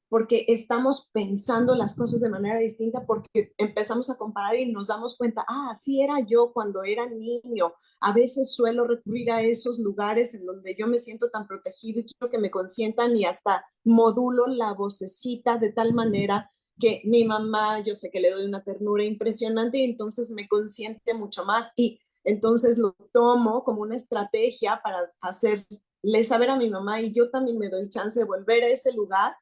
porque estamos pensando las cosas de manera distinta, porque empezamos a comparar y nos damos cuenta, así era yo cuando era niño. A veces suelo recurrir a esos lugares en donde yo me siento tan protegido y quiero que me consientan y hasta modulo la vocecita de tal manera que mi mamá, yo sé que le doy una ternura impresionante y entonces me consiente mucho más y entonces lo tomo como una estrategia para hacerle saber a mi mamá y yo también me doy chance de volver a ese lugar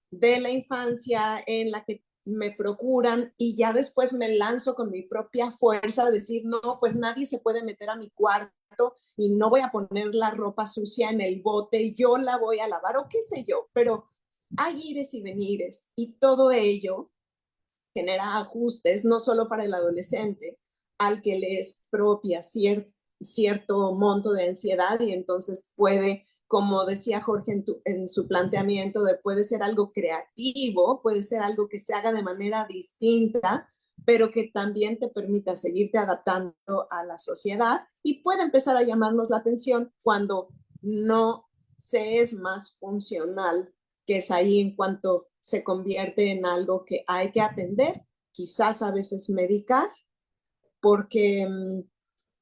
de la infancia en la que me procuran y ya después me lanzo con mi propia fuerza a decir, no, pues nadie se puede meter a mi cuarto y no voy a poner la ropa sucia en el bote, yo la voy a lavar o qué sé yo, pero hay ires y venires y todo ello genera ajustes no solo para el adolescente al que le es propia cierto monto de ansiedad y entonces puede, como decía Jorge en su planteamiento, puede ser algo creativo, puede ser algo que se haga de manera distinta, pero que también te permita seguirte adaptando a la sociedad y puede empezar a llamarnos la atención cuando no se es más funcional, que es ahí en cuanto se convierte en algo que hay que atender, quizás a veces medicar, porque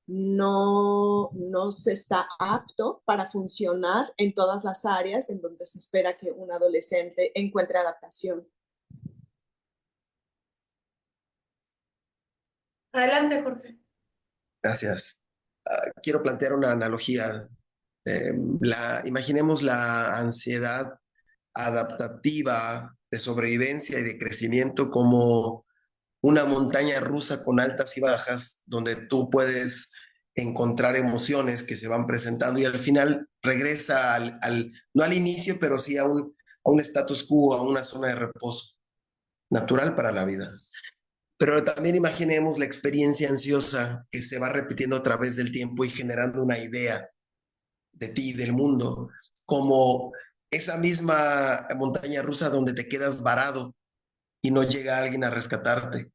no se está apto para funcionar en todas las áreas en donde se espera que un adolescente encuentre adaptación. Adelante, Jorge. Gracias. Quiero plantear una analogía. Imaginemos la ansiedad adaptativa de sobrevivencia y de crecimiento como una montaña rusa con altas y bajas, donde tú puedes encontrar emociones que se van presentando y al final regresa no al inicio, pero sí a un status quo, a una zona de reposo natural para la vida. Pero también imaginemos la experiencia ansiosa que se va repitiendo a través del tiempo y generando una idea de ti, del mundo, como esa misma montaña rusa donde te quedas varado y no llega alguien a rescatarte.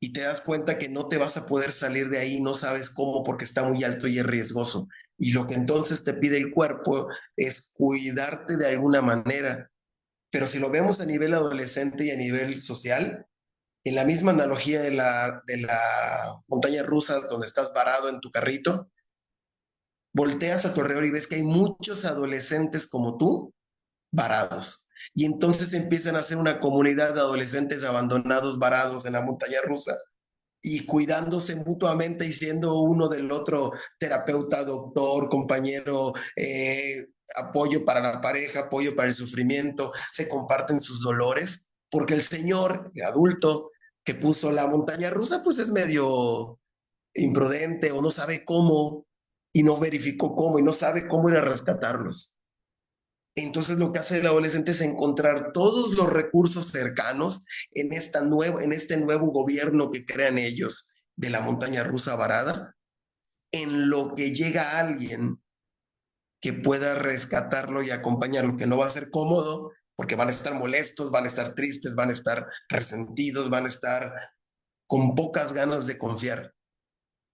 Y te das cuenta que no te vas a poder salir de ahí, no sabes cómo porque está muy alto y es riesgoso. Y lo que entonces te pide el cuerpo es cuidarte de alguna manera. Pero si lo vemos a nivel adolescente y a nivel social, en la misma analogía de la montaña rusa donde estás varado en tu carrito, volteas a tu alrededor y ves que hay muchos adolescentes como tú varados. Y entonces empiezan a ser una comunidad de adolescentes abandonados, varados en la montaña rusa y cuidándose mutuamente y siendo uno del otro terapeuta, doctor, compañero, apoyo para la pareja, apoyo para el sufrimiento, se comparten sus dolores, porque el señor, el adulto que puso la montaña rusa, pues es medio imprudente o no sabe cómo y no verificó cómo y no sabe cómo ir a rescatarlos. Entonces lo que hace el adolescente es encontrar todos los recursos cercanos en este nuevo gobierno que crean ellos de la montaña rusa varada, en lo que llega alguien que pueda rescatarlo y acompañarlo, que no va a ser cómodo, porque van a estar molestos, van a estar tristes, van a estar resentidos, van a estar con pocas ganas de confiar,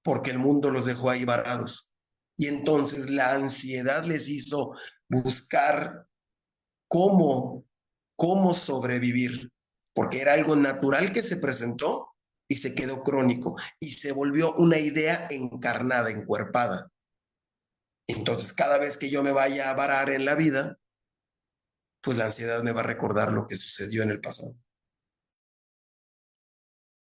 porque el mundo los dejó ahí varados. Y entonces la ansiedad les hizo buscar cómo sobrevivir, porque era algo natural que se presentó y se quedó crónico y se volvió una idea encarnada, encuerpada. Entonces, cada vez que yo me vaya a varar en la vida, pues la ansiedad me va a recordar lo que sucedió en el pasado.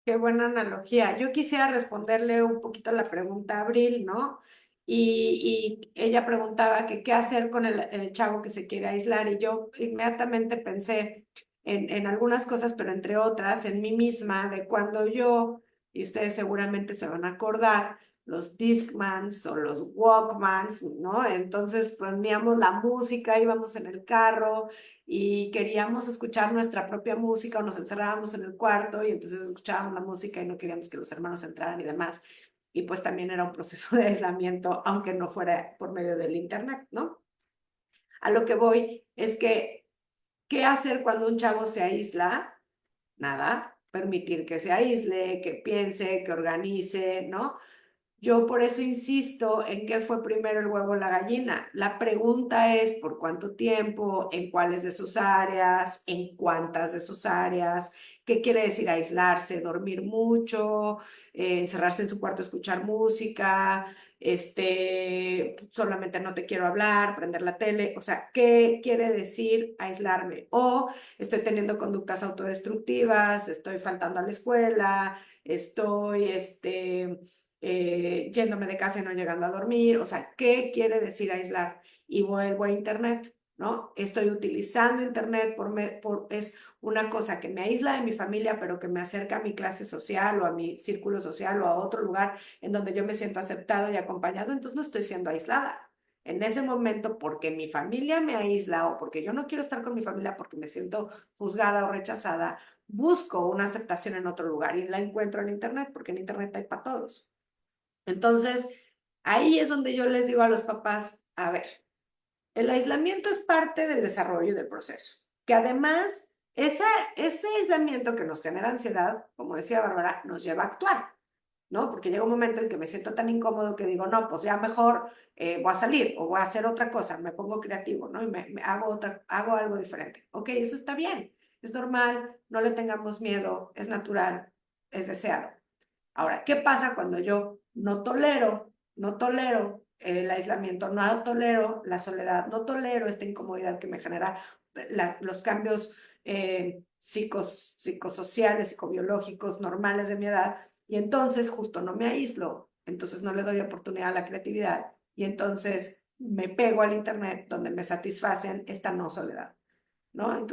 Qué buena analogía. Yo quisiera responderle un poquito a la pregunta a Abril, ¿no? Y ella preguntaba que qué hacer con el chavo que se quiere aislar y yo inmediatamente pensé en algunas cosas, pero entre otras, en mí misma, de cuando yo, y ustedes seguramente se van a acordar, los Discmans o los Walkmans, ¿no? Entonces poníamos la música, íbamos en el carro y queríamos escuchar nuestra propia música o nos encerrábamos en el cuarto y entonces escuchábamos la música y no queríamos que los hermanos entraran y demás. Y pues también era un proceso de aislamiento, aunque no fuera por medio del internet, ¿no? A lo que voy es que, ¿qué hacer cuando un chavo se aísla? Nada, permitir que se aísle, que piense, que organice, ¿no? Yo por eso insisto en qué fue primero el huevo o la gallina. La pregunta es por cuánto tiempo, en cuáles de sus áreas, en cuántas de sus áreas, qué quiere decir aislarse, dormir mucho, encerrarse en su cuarto, escuchar música, solamente no te quiero hablar, prender la tele, o sea, ¿qué quiere decir aislarme? O estoy teniendo conductas autodestructivas, estoy faltando a la escuela, estoy, yéndome de casa y no llegando a dormir, o sea, ¿qué quiere decir aislar? Y vuelvo a Internet, ¿no? Estoy utilizando Internet es una cosa que me aísla de mi familia, pero que me acerca a mi clase social o a mi círculo social o a otro lugar en donde yo me siento aceptado y acompañado, entonces no estoy siendo aislada. En ese momento, porque mi familia me aísla o porque yo no quiero estar con mi familia porque me siento juzgada o rechazada, busco una aceptación en otro lugar y la encuentro en Internet, porque en Internet hay para todos. Entonces, ahí es donde yo les digo a los papás, a ver, el aislamiento es parte del desarrollo y del proceso, que además ese aislamiento que nos genera ansiedad, como decía Bárbara, nos lleva a actuar, ¿no? Porque llega un momento en que me siento tan incómodo que digo, no, pues ya mejor voy a salir o voy a hacer otra cosa, me pongo creativo, ¿no? Y hago algo diferente. Ok, eso está bien, es normal, no le tengamos miedo, es natural, es deseado. Ahora, ¿qué pasa cuando yo no tolero el aislamiento, no tolero la soledad, no tolero esta incomodidad que me genera los cambios psicosociales, psicobiológicos normales de mi edad? Y entonces justo no me aíslo, entonces no le doy oportunidad a la creatividad y entonces me pego al internet donde me satisfacen esta no soledad, ¿no?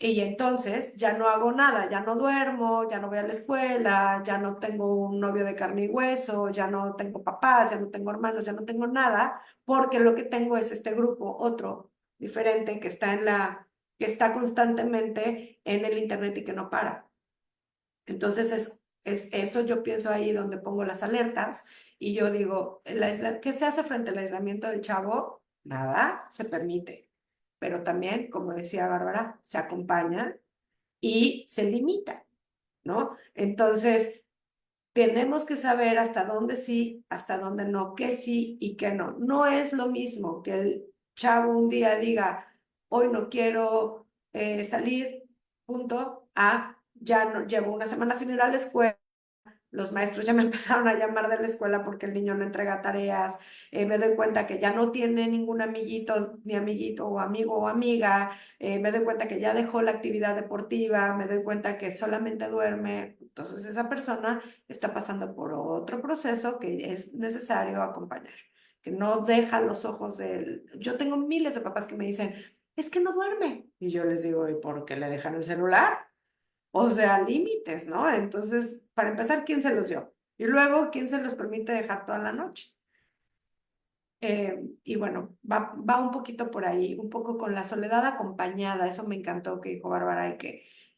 Y entonces ya no hago nada, ya no duermo, ya no voy a la escuela, ya no tengo un novio de carne y hueso, ya no tengo papás, ya no tengo hermanos, ya no tengo nada, porque lo que tengo es este grupo, otro, diferente, que está constantemente en el internet y que no para. Entonces es eso yo pienso ahí donde pongo las alertas y yo digo, ¿qué se hace frente al aislamiento del chavo? Nada, se permite. Pero también, como decía Bárbara, se acompaña y se limita, ¿no? Entonces, tenemos que saber hasta dónde sí, hasta dónde no, qué sí y qué no. No es lo mismo que el chavo un día diga, hoy no quiero salir, punto, ya no, llevo una semana sin ir a la escuela. Los maestros ya me empezaron a llamar de la escuela porque el niño no entrega tareas. Me doy cuenta que ya no tiene ningún amiguito, ni amiguito o amigo o amiga. Me doy cuenta que ya dejó la actividad deportiva. Me doy cuenta que solamente duerme. Entonces esa persona está pasando por otro proceso que es necesario acompañar, que no deja los ojos de él. Yo tengo miles de papás que me dicen, es que no duerme. Y yo les digo, ¿y por qué le dejan el celular? O sea, límites, ¿no? Entonces, para empezar, ¿quién se los dio? Y luego, ¿quién se los permite dejar toda la noche? Y bueno, va un poquito por ahí, un poco con la soledad acompañada, eso me encantó que dijo Bárbara,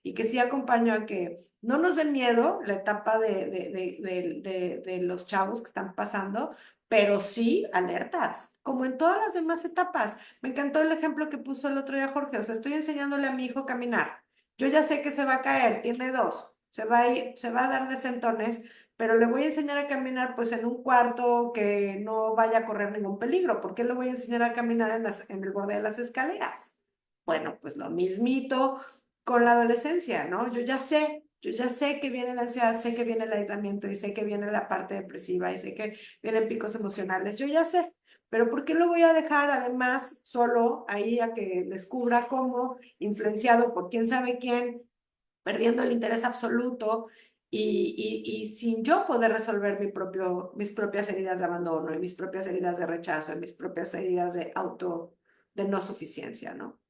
y que sí acompañó a que no nos den miedo la etapa de los chavos que están pasando, pero sí alertas, como en todas las demás etapas. Me encantó el ejemplo que puso el otro día Jorge, o sea, estoy enseñándole a mi hijo a caminar. Yo ya sé que se va a caer, tiene dos, se va a dar de sentones, pero le voy a enseñar a caminar pues en un cuarto que no vaya a correr ningún peligro. ¿Por qué le voy a enseñar a caminar en el borde de las escaleras? Bueno, pues lo mismito con la adolescencia, ¿no? Yo ya sé que viene la ansiedad, sé que viene el aislamiento y sé que viene la parte depresiva y sé que vienen picos emocionales, yo ya sé. Pero ¿por qué lo voy a dejar además solo ahí a que descubra cómo, influenciado por quién sabe quién, perdiendo el interés absoluto y sin yo poder resolver mis propias heridas de abandono y mis propias heridas de rechazo y mis propias heridas de no suficiencia, ¿no?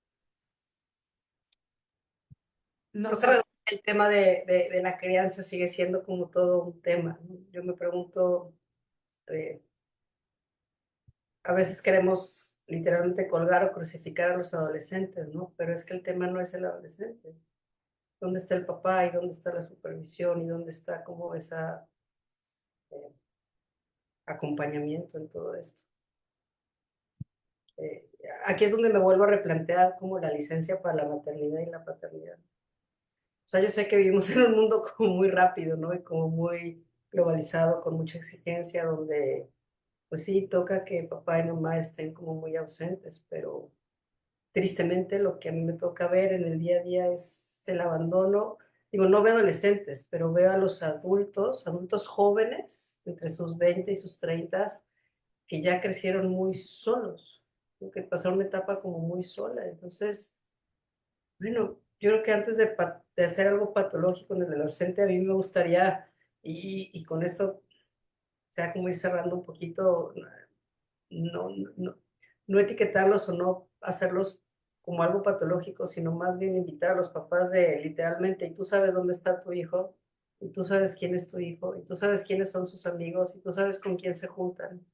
No Creo sé. que el tema de la crianza sigue siendo como todo un tema, ¿no? Yo me pregunto Eh, a veces queremos literalmente colgar o crucificar a los adolescentes, ¿no? Pero es que el tema no es el adolescente. ¿Dónde está el papá y dónde está la supervisión y dónde está como esa eh, acompañamiento en todo esto? Eh, Aquí es donde me vuelvo a replantear como la licencia para la maternidad y la paternidad. O sea, yo sé que vivimos en un mundo como muy rápido, ¿no? Y como muy globalizado, con mucha exigencia, donde pues sí, toca que papá y mamá estén como muy ausentes, pero tristemente lo que a mí me toca ver en el día a día es el abandono. Digo, no veo adolescentes, pero veo a los adultos, adultos jóvenes, entre sus 20 y sus 30, que ya crecieron muy solos, ¿no? Que pasaron una etapa como muy sola. Entonces, bueno, yo creo que antes de hacer algo patológico en el adolescente, a mí me gustaría, y con esto, sea como ir cerrando un poquito, no, no, no etiquetarlos o no hacerlos como algo patológico, sino más bien invitar a los papás de literalmente, y tú sabes dónde está tu hijo, y tú sabes quién es tu hijo, y tú sabes quiénes son sus amigos, y tú sabes con quién se juntan,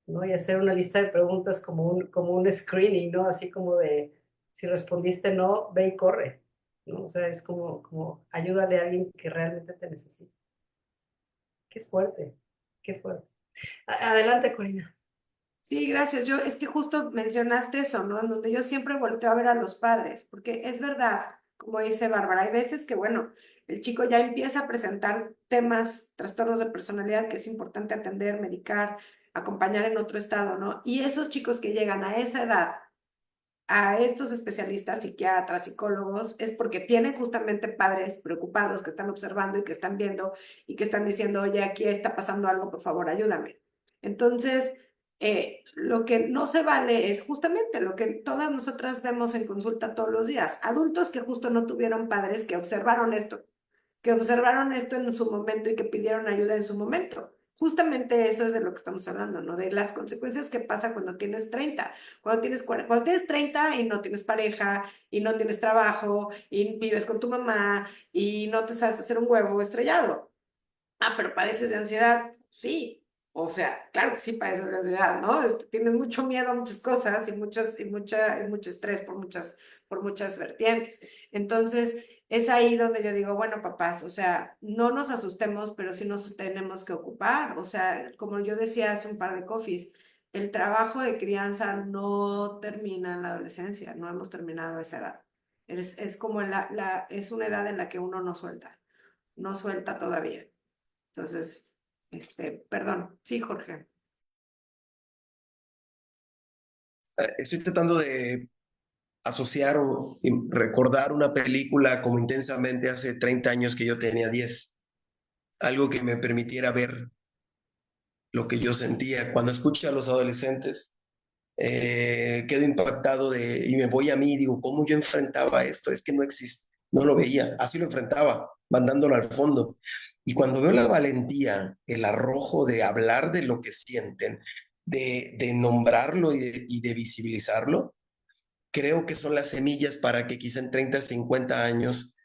¿no? Y hacer una lista de preguntas como un screening, ¿no? Así como de, si respondiste no, ve y corre, ¿no? O sea, es como ayúdale a alguien que realmente te necesita. Qué fuerte, qué fuerte. Adelante, Corina. Sí, gracias. Es que justo mencionaste eso, ¿no? En donde yo siempre volteo a ver a los padres, porque es verdad, como dice Bárbara, hay veces que, bueno, el chico ya empieza a presentar temas, trastornos de personalidad que es importante atender, medicar, acompañar en otro estado, ¿no? Y esos chicos que llegan a esa edad, a estos especialistas, psiquiatras, psicólogos, es porque tienen justamente padres preocupados que están observando y que están viendo y que están diciendo, oye, aquí está pasando algo, por favor, ayúdame. Entonces, lo que no se vale es justamente lo que todas nosotras vemos en consulta todos los días, adultos que justo no tuvieron padres que observaron esto en su momento y que pidieron ayuda en su momento. Justamente eso es de lo que estamos hablando, ¿no? De las consecuencias que pasa cuando tienes 30, cuando tienes 30 y no tienes pareja, y no tienes trabajo, y vives con tu mamá, y no te sabes hacer un huevo estrellado. Ah, pero padeces de ansiedad. Sí, o sea, claro que sí padeces de ansiedad, ¿no? Tienes mucho miedo a muchas cosas y mucho estrés por muchas vertientes. Entonces, es ahí donde yo digo, bueno, papás, o sea, no nos asustemos, pero sí nos tenemos que ocupar. O sea, como yo decía hace un par de coffees, el trabajo de crianza no termina en la adolescencia, no hemos terminado esa edad. Es como es una edad en la que uno no suelta todavía. Entonces, perdón, sí, Jorge. Estoy tratando de asociar o recordar una película como intensamente hace 30 años que yo tenía 10, algo que me permitiera ver lo que yo sentía. Cuando escucho a los adolescentes, quedo impactado y me voy a mí y digo, ¿cómo yo enfrentaba esto? Es que no existe, no lo veía, así lo enfrentaba, mandándolo al fondo. Y cuando veo la valentía, el arrojo de hablar de lo que sienten, de nombrarlo y de visibilizarlo, creo que son las semillas para que quizá en 30, 50 años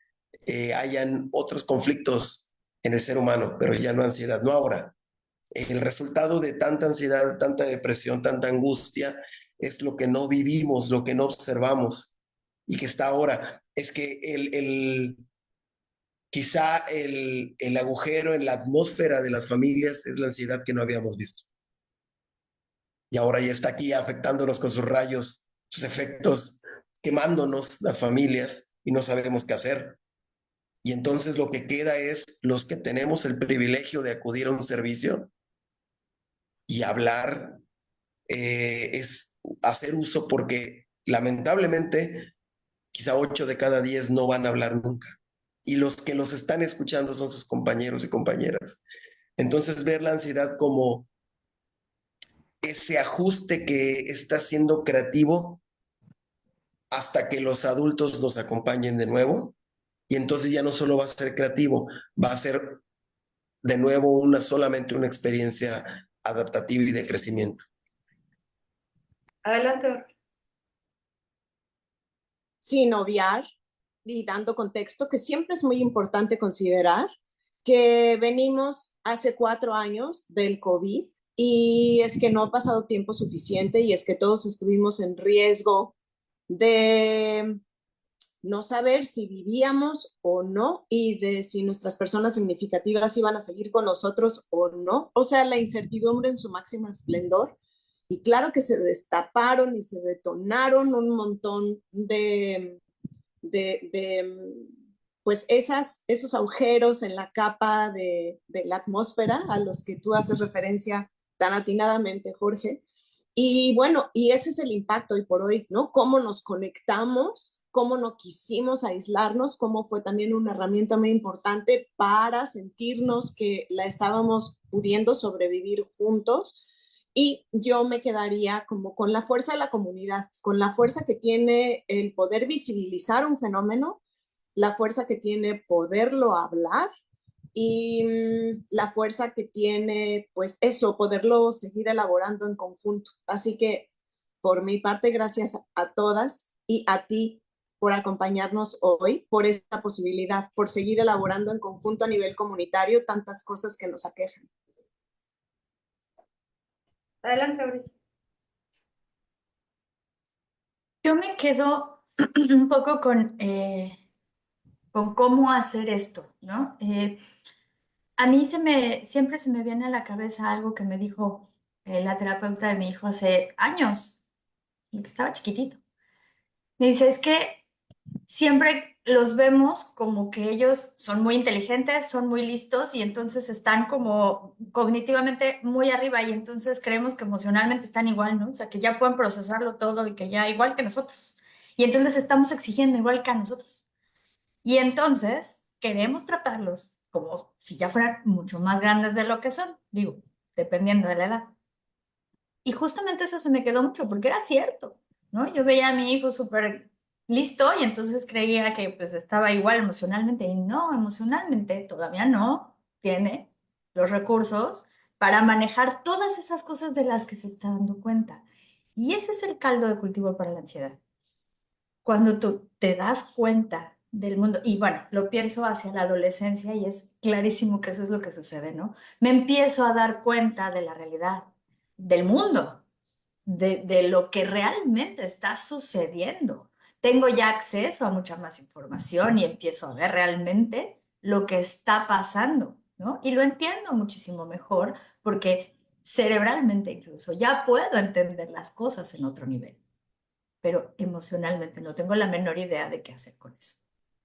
hayan otros conflictos en el ser humano, pero ya no ansiedad, no ahora. El resultado de tanta ansiedad, tanta depresión, tanta angustia, es lo que no vivimos, lo que no observamos y que está ahora. Es que quizá el agujero en la atmósfera de las familias es la ansiedad que no habíamos visto. Y ahora ya está aquí afectándonos con sus rayos, sus efectos, quemándonos las familias y no sabemos qué hacer. Y entonces lo que queda es los que tenemos el privilegio de acudir a un servicio y hablar, es hacer uso, porque lamentablemente quizá 8 de cada 10 no van a hablar nunca. Y los que los están escuchando son sus compañeros y compañeras. Entonces ver la ansiedad como ese ajuste que está siendo creativo hasta que los adultos nos acompañen de nuevo. Y entonces ya no solo va a ser creativo, va a ser de nuevo solamente una experiencia adaptativa y de crecimiento. Adelante. Sin obviar y dando contexto, que siempre es muy importante considerar que venimos hace 4 años del COVID y es que no ha pasado tiempo suficiente y es que todos estuvimos en riesgo de no saber si vivíamos o no y de si nuestras personas significativas iban a seguir con nosotros o no. O sea, la incertidumbre en su máximo esplendor. Y claro que se destaparon y se detonaron un montón de pues esos agujeros en la capa de la atmósfera a los que tú haces referencia tan atinadamente, Jorge. Y bueno, y ese es el impacto hoy por hoy, ¿no? Cómo nos conectamos, cómo no quisimos aislarnos, cómo fue también una herramienta muy importante para sentirnos que la estábamos pudiendo sobrevivir juntos. Y yo me quedaría como con la fuerza de la comunidad, con la fuerza que tiene el poder visibilizar un fenómeno, la fuerza que tiene poderlo hablar y la fuerza que tiene, pues eso, poderlo seguir elaborando en conjunto. Así que, por mi parte, gracias a todas y a ti por acompañarnos hoy, por esta posibilidad, por seguir elaborando en conjunto a nivel comunitario tantas cosas que nos aquejan. Adelante, Abril. Yo me quedo un poco con cómo hacer esto, ¿no? A mí siempre se me viene a la cabeza algo que me dijo la terapeuta de mi hijo hace años, que estaba chiquitito. Me dice, es que siempre los vemos como que ellos son muy inteligentes, son muy listos y entonces están como cognitivamente muy arriba y entonces creemos que emocionalmente están igual, ¿no? O sea, que ya pueden procesarlo todo y que ya igual que nosotros. Y entonces estamos exigiendo igual que a nosotros. Y entonces queremos tratarlos como si ya fueran mucho más grandes de lo que son, digo, dependiendo de la edad. Y justamente eso se me quedó mucho porque era cierto, ¿no? Yo veía a mi hijo súper listo y entonces creía que pues estaba igual emocionalmente y no, emocionalmente todavía no tiene los recursos para manejar todas esas cosas de las que se está dando cuenta. Y ese es el caldo de cultivo para la ansiedad. Cuando tú te das cuenta del mundo, y bueno, lo pienso hacia la adolescencia y es clarísimo que eso es lo que sucede, ¿no? Me empiezo a dar cuenta de la realidad, del mundo, de lo que realmente está sucediendo. Tengo ya acceso a mucha más información y empiezo a ver realmente lo que está pasando, ¿no? Y lo entiendo muchísimo mejor porque cerebralmente incluso ya puedo entender las cosas en otro nivel, pero emocionalmente no tengo la menor idea de qué hacer con eso,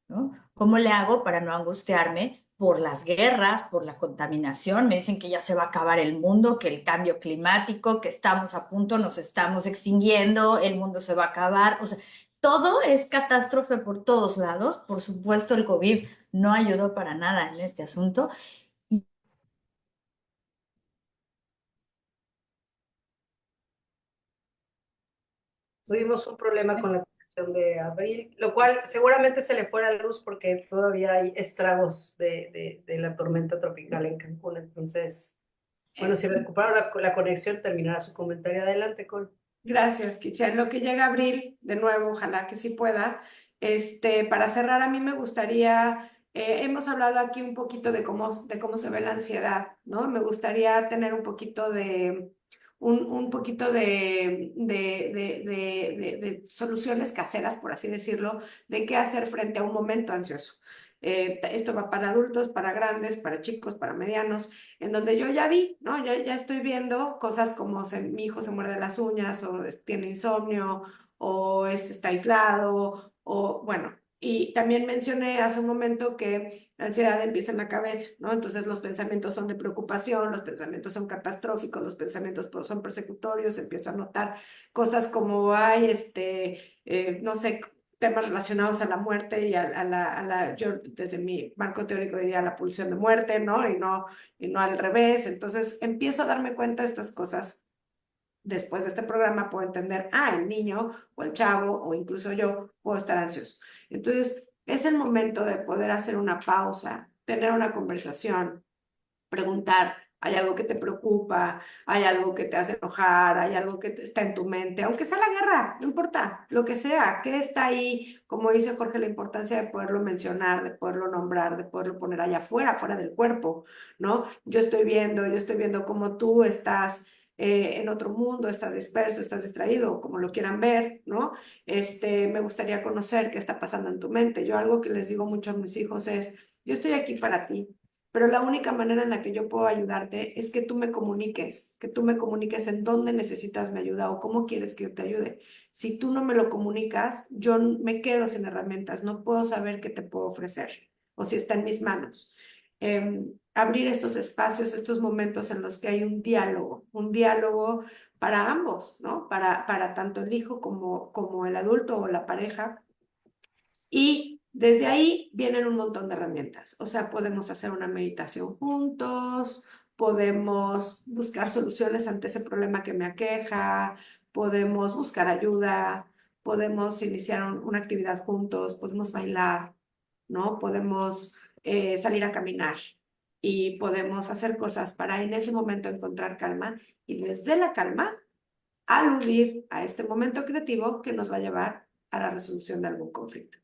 ¿no? ¿Cómo le hago para no angustiarme por las guerras, por la contaminación? Me dicen que ya se va a acabar el mundo, que el cambio climático, que estamos a punto, nos estamos extinguiendo, el mundo se va a acabar. O sea, todo es catástrofe por todos lados. Por supuesto, el COVID no ayudó para nada en este asunto. Tuvimos un problema con la conexión de Abril, lo cual seguramente se le fue la luz porque todavía hay estragos de la tormenta tropical en Cancún. Entonces, bueno, si recuperaron la conexión, terminará su comentario. Adelante, con. Gracias, Kitsia. En lo que llega Abril, de nuevo, ojalá que sí pueda. Para cerrar, a mí me gustaría, hemos hablado aquí un poquito de cómo se ve la ansiedad, ¿no? Me gustaría tener un poquito un poquito de soluciones caseras, por así decirlo, de qué hacer frente a un momento ansioso. Esto va para adultos, para grandes, para chicos, para medianos, en donde yo ya vi, ¿no? Ya estoy viendo cosas como mi hijo se muerde las uñas, o tiene insomnio, o está aislado, o bueno. Y también mencioné hace un momento que la ansiedad empieza en la cabeza, ¿no? Entonces los pensamientos son de preocupación, los pensamientos son catastróficos, los pensamientos son persecutorios, empiezo a notar cosas como, ay, no sé, temas relacionados a la muerte y yo desde mi marco teórico diría la pulsión de muerte, ¿no? Y no al revés. Entonces empiezo a darme cuenta de estas cosas. Después de este programa puedo entender, el niño o el chavo o incluso yo puedo estar ansioso. Entonces es el momento de poder hacer una pausa, tener una conversación, preguntar hay algo que te preocupa, hay algo que te hace enojar, hay algo que está en tu mente, aunque sea la guerra, no importa, lo que sea, que está ahí, como dice Jorge, la importancia de poderlo mencionar, de poderlo nombrar, de poderlo poner allá afuera, fuera del cuerpo, ¿no? Yo estoy viendo cómo tú estás en otro mundo, estás disperso, estás distraído, como lo quieran ver, ¿no? Me gustaría conocer qué está pasando en tu mente. Yo algo que les digo mucho a mis hijos es, yo estoy aquí para ti, pero la única manera en la que yo puedo ayudarte es que tú me comuniques en dónde necesitas mi ayuda o cómo quieres que yo te ayude. Si tú no me lo comunicas, yo me quedo sin herramientas, no puedo saber qué te puedo ofrecer o si está en mis manos. Abrir estos espacios, estos momentos en los que hay un diálogo para ambos, ¿no? Para tanto el hijo como el adulto o la pareja. Y desde ahí vienen un montón de herramientas. O sea, podemos hacer una meditación juntos, podemos buscar soluciones ante ese problema que me aqueja, podemos buscar ayuda, podemos iniciar una actividad juntos, podemos bailar, ¿no? Podemos salir a caminar y podemos hacer cosas para en ese momento encontrar calma y desde la calma aludir a este momento creativo que nos va a llevar a la resolución de algún conflicto.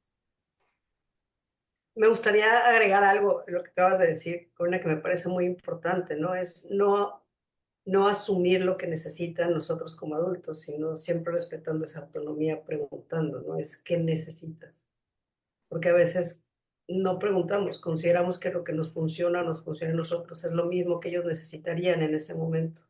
Me gustaría agregar algo a lo que acabas de decir, una que me parece muy importante, ¿no? Es no asumir lo que necesitan nosotros como adultos, sino siempre respetando esa autonomía, preguntando, ¿no? Es ¿qué necesitas? Porque a veces no preguntamos, consideramos que lo que nos funciona a nosotros es lo mismo que ellos necesitarían en ese momento.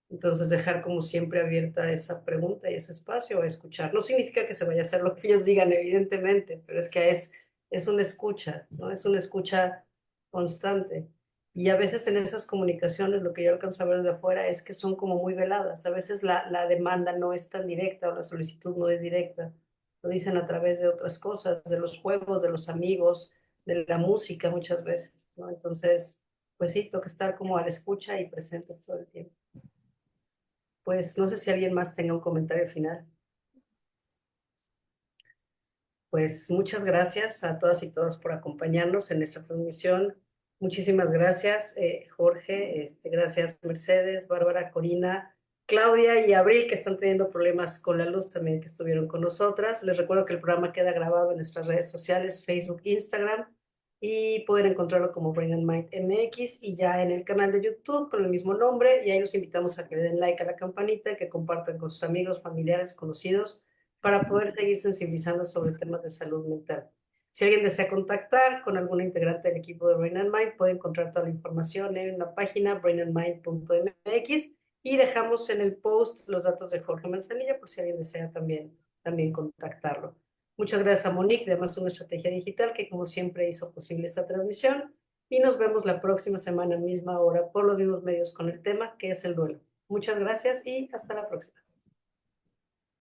Entonces dejar como siempre abierta esa pregunta y ese espacio a escuchar. No significa que se vaya a hacer lo que ellos digan, evidentemente, pero es que es una escucha, ¿no? Es una escucha constante. Y a veces en esas comunicaciones lo que yo alcanzo a ver desde afuera es que son como muy veladas. A veces la demanda no es tan directa o la solicitud no es directa. Lo dicen a través de otras cosas, de los juegos, de los amigos, de la música muchas veces, ¿no? Entonces, pues sí, toca estar como a la escucha y presentes todo el tiempo. Pues no sé si alguien más tenga un comentario final. Pues muchas gracias a todas y todos por acompañarnos en esta transmisión. Muchísimas gracias, Jorge, gracias Mercedes, Bárbara, Corina, Claudia y Abril, que están teniendo problemas con la luz también, que estuvieron con nosotras. Les recuerdo que el programa queda grabado en nuestras redes sociales, Facebook, Instagram, y pueden encontrarlo como Brain and Mind MX y ya en el canal de YouTube con el mismo nombre. Y ahí los invitamos a que le den like a la campanita, que compartan con sus amigos, familiares, conocidos, para poder seguir sensibilizando sobre temas de salud mental. Si alguien desea contactar con alguna integrante del equipo de Brain and Mind, puede encontrar toda la información en la página brainandmind.mx y dejamos en el post los datos de Jorge Manzanilla por si alguien desea también contactarlo. Muchas gracias a Monique, de Más Una Estrategia Digital, que como siempre hizo posible esta transmisión. Y nos vemos la próxima semana, misma hora, por los mismos medios con el tema que es el duelo. Muchas gracias y hasta la próxima.